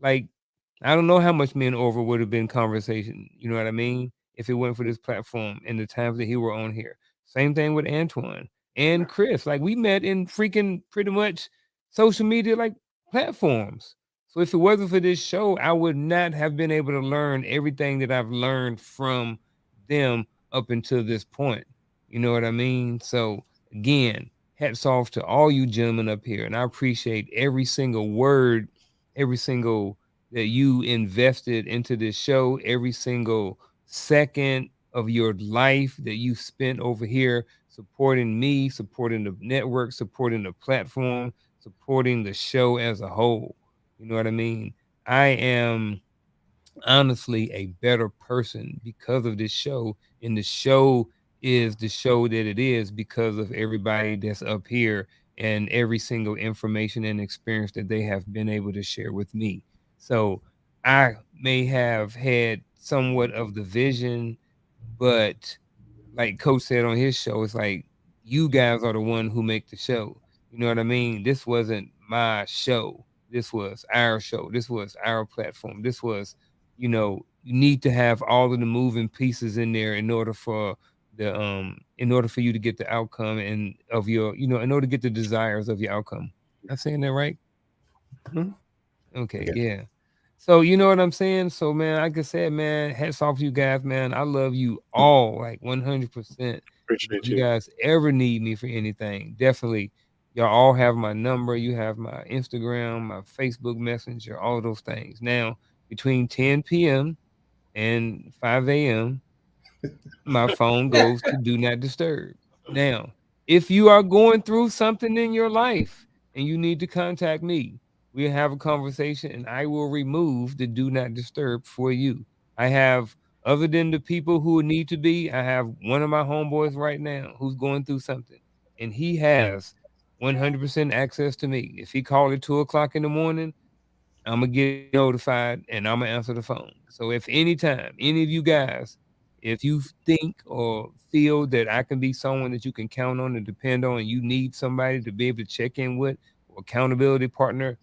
like, I don't know how much me and Orville would have been conversation. You know what I mean? If it weren't for this platform and the times that he were on here. Same thing with Antoine and Chris. Like, we met in freaking pretty much social media like platforms. So if it wasn't for this show, I would not have been able to learn everything that I've learned from them up until this point. You know what I mean? So again, hats off to all you gentlemen up here. And I appreciate every single word, every single that you invested into this show, every single second of your life that you spent over here supporting me, supporting the network, supporting the platform, supporting the show as a whole. You know what I mean? I am honestly a better person because of this show. And the show is the show that it is because of everybody that's up here and every single information and experience that they have been able to share with me. So I may have had somewhat of the vision, but like Coach said on his show, it's like you guys are the one who make the show. You know what I mean? This wasn't my show. This was our show. This was our platform. This was, you need to have all of the moving pieces in there in order for you to get the outcome and of your, in order to get the desires of your outcome. Am I saying that right? Mhm. Okay, Yeah. yeah. So you know what I'm saying? So man, like I said, man, hats off to you guys, man. I love you all like 100%. If Appreciate you you. guys ever need me for anything, definitely y'all all have my number. You have my Instagram, my Facebook Messenger, all those things. Now, between 10 p.m. and 5 a.m., my phone goes to do not disturb. Now, if you are going through something in your life and you need to contact me, we'll have a conversation and I will remove the do not disturb for you. I have, other than the people who need to be, I have one of my homeboys right now who's going through something, and he has 100% access to me. If he called at 2 o'clock in the morning, I'm gonna get notified and I'm gonna answer the phone. So if anytime any of you guys, if you think or feel that I can be someone that you can count on and depend on, and you need somebody to be able to check in with, or accountability partner,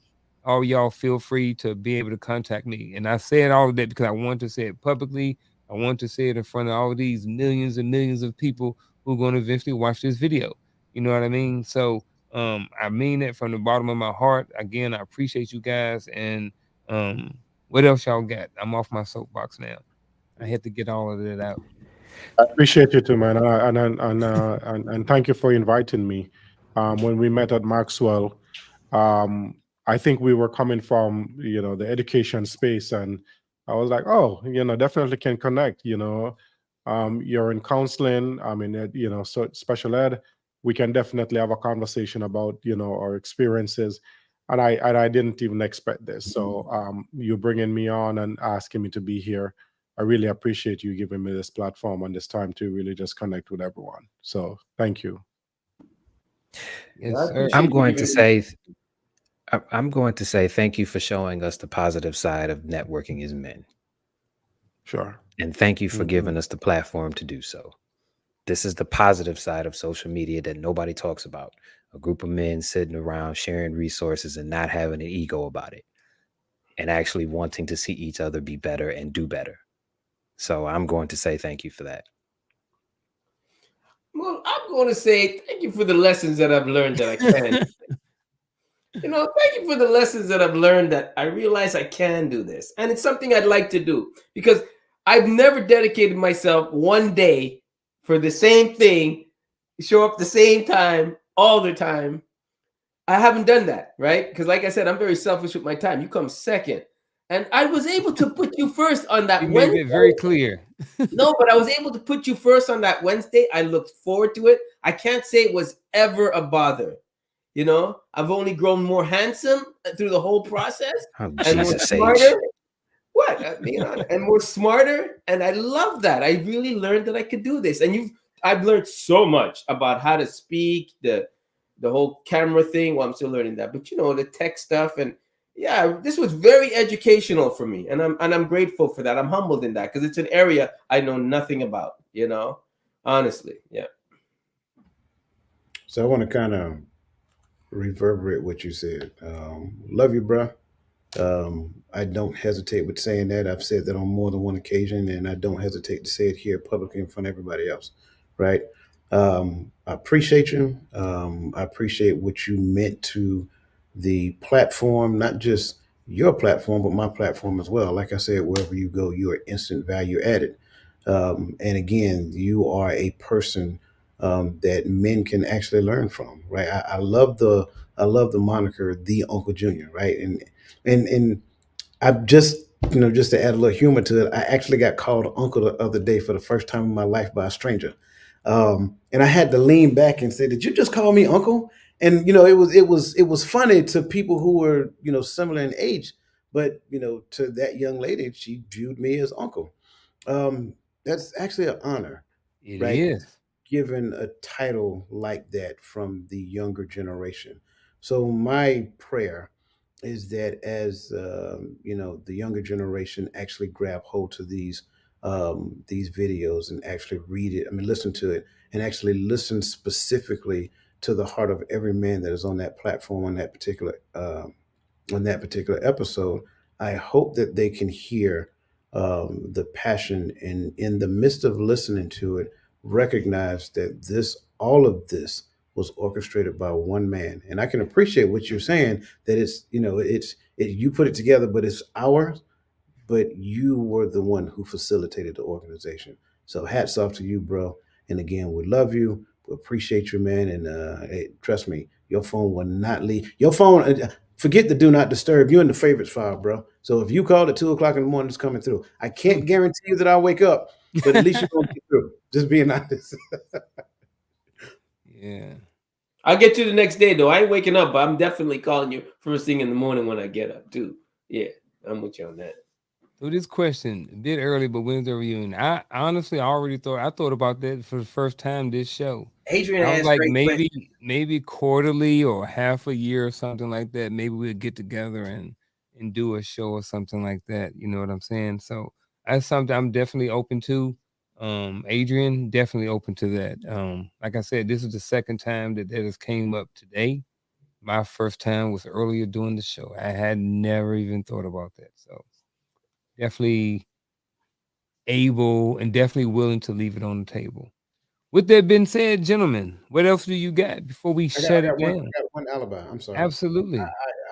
all y'all feel free to be able to contact me. And I said all of that because I want to say it publicly. I want to say it in front of all these millions and millions of people who are going to eventually watch this video. You know what I mean? So I mean it from the bottom of my heart. Again, I appreciate you guys. And what else y'all got? I'm off my soapbox now. I had to get all of that out. Appreciate you too, man, and thank you for inviting me. When we met at Maxwell, um, I think we were coming from the education space, and I was like, oh, definitely can connect. You're in counseling. I'm in so special ed. We can definitely have a conversation about our experiences, and I didn't even expect this. So you bringing me on and asking me to be here. I really appreciate you giving me this platform and this time to really just connect with everyone. So thank you. Yes, I sir. appreciate you giving me. I'm going to say thank you for showing us the positive side of networking as men. Sure. And thank you for Mhm. giving us the platform to do so. This is the positive side of social media that nobody talks about. A group of men sitting around sharing resources and not having an ego about it, and actually wanting to see each other be better and do better. So I'm going to say thank you for that. Well, I'm going to say thank you for the lessons that I've learned that I can. Thank you for the lessons that I've learned that I realize I can do this. And it's something I'd like to do because I've never dedicated myself one day for the same thing, show up the same time, all the time. I haven't done that, right? Because like I said, I'm very selfish with my time. You come second. And I was able to put you first on that You made Wednesday. that very clear. No, but I was able to put you first on that Wednesday. I looked forward to it. I can't say it was ever a bother. You know, I've only grown more handsome through the whole process Oh, and more Jesus smarter. H. What? Being honest, and more smarter. And I love that. I really learned that I could do this. And I've learned so much about how to speak, the whole camera thing. Well, I'm still learning that, but you know, the tech stuff. And yeah, this was very educational for me. And I'm grateful for that. I'm humbled in that because it's an area I know nothing about, you know, honestly. Yeah. So I want to kind of reverberate what you said. Love you, bro. I don't hesitate with saying that. I've said that on more than one occasion, and I don't hesitate to say it here publicly in front of everybody else. Right? I appreciate you. I appreciate what you meant to the platform, not just your platform, but my platform as well. Like I said, wherever you go, you are instant value added. And again, you are a person that men can actually learn from. Right? I love the moniker, the Uncle Junior. Right? And I just, just to add a little humor to it, I actually got called uncle the other day for the first time in my life by a stranger, and I had to lean back and say, "Did you just call me uncle?" And it was funny to people who were similar in age, but to that young lady, she viewed me as uncle. That's actually an honor, It right? is. Given a title like that from the younger generation. So my prayer is that as the younger generation actually grab hold to these videos and actually read it, I mean listen to it, and actually listen specifically to the heart of every man that is on that platform on that particular episode. I hope that they can hear the passion, and in the midst of listening to it, recognize that all of this was orchestrated by one man. And I can appreciate what you're saying, that you put it together, but it's ours. But you were the one who facilitated the organization. So hats off to you, bro. And again, we love you. We appreciate you, man. And hey, trust me, your phone will not leave. Your phone, forget the do not disturb. You're in the favorites file, bro. So if you call at 2 o'clock in the morning, it's coming through. I can't guarantee you that I'll wake up, but at least you're going to get through. Just being honest. Yeah. I'll get you the next day though. I ain't waking up, but I'm definitely calling you first thing in the morning when I get up too. Yeah, I'm with you on that. So this question, a bit early, but when's the reunion? I honestly already thought about that for the first time this show. Adrian I was has like, great questions. maybe quarterly or half a year or something like that. Maybe we'll get together and do a show or something like that. You know what I'm saying? So that's something I'm definitely open to. Adrian, definitely open to that. Like I said, this is the second time that has came up today. My first time was earlier doing the show. I had never even thought about that. So definitely able and definitely willing to leave it on the table. With that being said, gentlemen, what else do you got before we shut it I down? got one alibi. I'm sorry. Absolutely.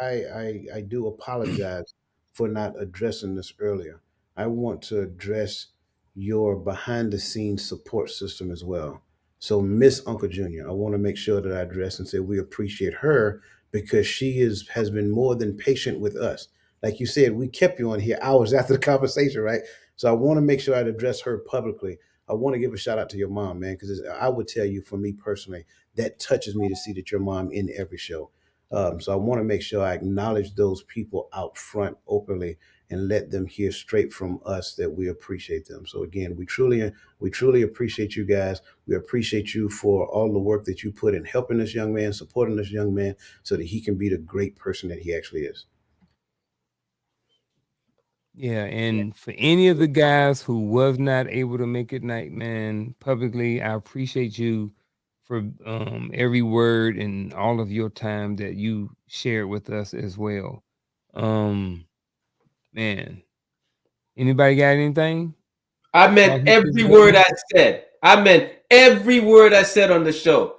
I do apologize for not addressing this earlier. I want to address your behind the scenes support system as well. So Miss Uncle Junior, I want to make sure that I address and say we appreciate her because she has been more than patient with us. Like you said, we kept you on here hours after the conversation, right? So I want to make sure I'd address her publicly. I want to give a shout out to your mom, man, because I would tell you, for me personally, that touches me to see that your mom in every show. So I want to make sure I acknowledge those people out front openly and let them hear straight from us that we appreciate them. So again, we truly appreciate you guys. We appreciate you for all the work that you put in helping this young man, supporting this young man, so that he can be the great person that he actually is. Yeah, and for any of the guys who was not able to make it night, man, publicly, I appreciate you for every word and all of your time that you shared with us as well. Um, man, anybody got anything? I Y'all meant hit this every word button. I said. I meant every word I said on the show.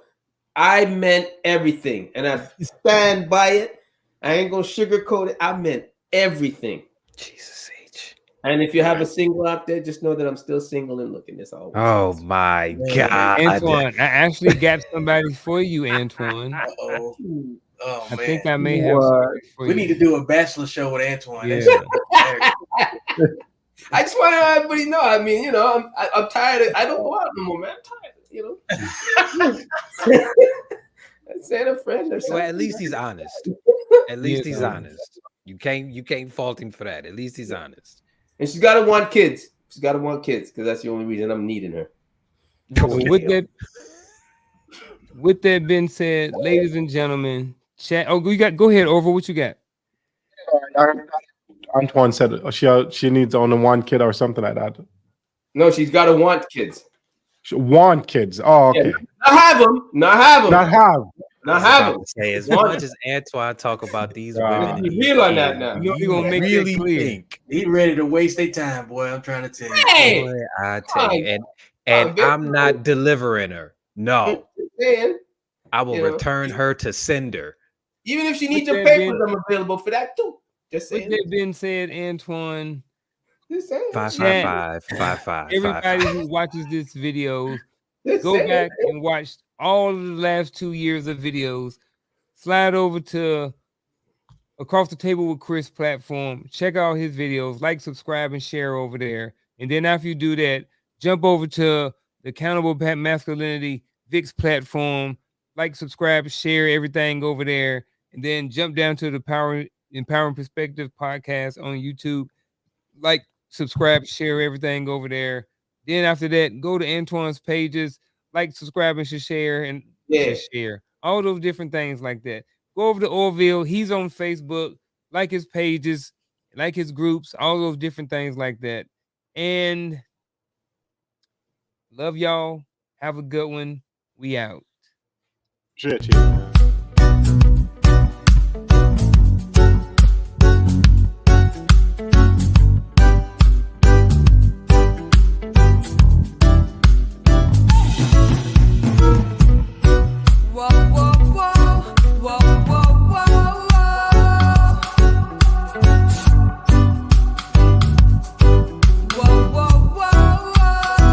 I meant everything, and I stand by it. I ain't gonna sugarcoat it. I meant everything. Jesus H. And if you have a single out there, just know that I'm still single and looking. That's all. Oh my Man. God. Antoine, I actually got somebody for you, Antoine. Uh-oh. Oh I man, think I may have What? something for we you. need to do a bachelor show with Antoine. Yeah. I just want to let everybody know. I mean, you know, I'm tired. I don't go out no more, man. I'm tired. You know. Saying a friend or Well, something. at least he's honest. At least he's honest. You can't fault him for that. At least he's honest. And she's gotta want kids. She's gotta want kids because that's the only reason I'm needing her. Well, with that being said, ladies and gentlemen, chat. Oh, go ahead, Over. What you got? Antoine said she needs only one kid or something like that. No, she's gotta want kids. She want kids. Oh, okay. Yeah, not have them. Not have them. Not have. Not have them. Say, as much as Antoine talk about these women, Be real on that now. You gonna make really that clear. think? He ready to waste their time, boy. I'm trying to tell you. Hey, Boy, I tell you, and I'm not delivering her. No, saying, I will you know, return her to sender. even if she needs With your that papers, I'm available for that too. Just With saying. that being said, Antoine, Just saying. 555. everybody who watches this video, Just go saying. back and watch all of the last 2 years of videos. Slide over to Across the Table with Chris platform. Check out his videos. Like, subscribe, and share over there. And then after you do that, jump over to the Accountable Masculinity VIX platform. Like, subscribe, share everything over there. And then jump down to the Empowering Perspective podcast on YouTube. Like, subscribe, share everything over there. Then after that, go to Antoine's pages. Like, subscribe, and share, and share. All those different things like that. Go over to Orville. He's on Facebook. Like his pages, like his groups, all those different things like that. And love y'all. Have a good one. We out. Shit,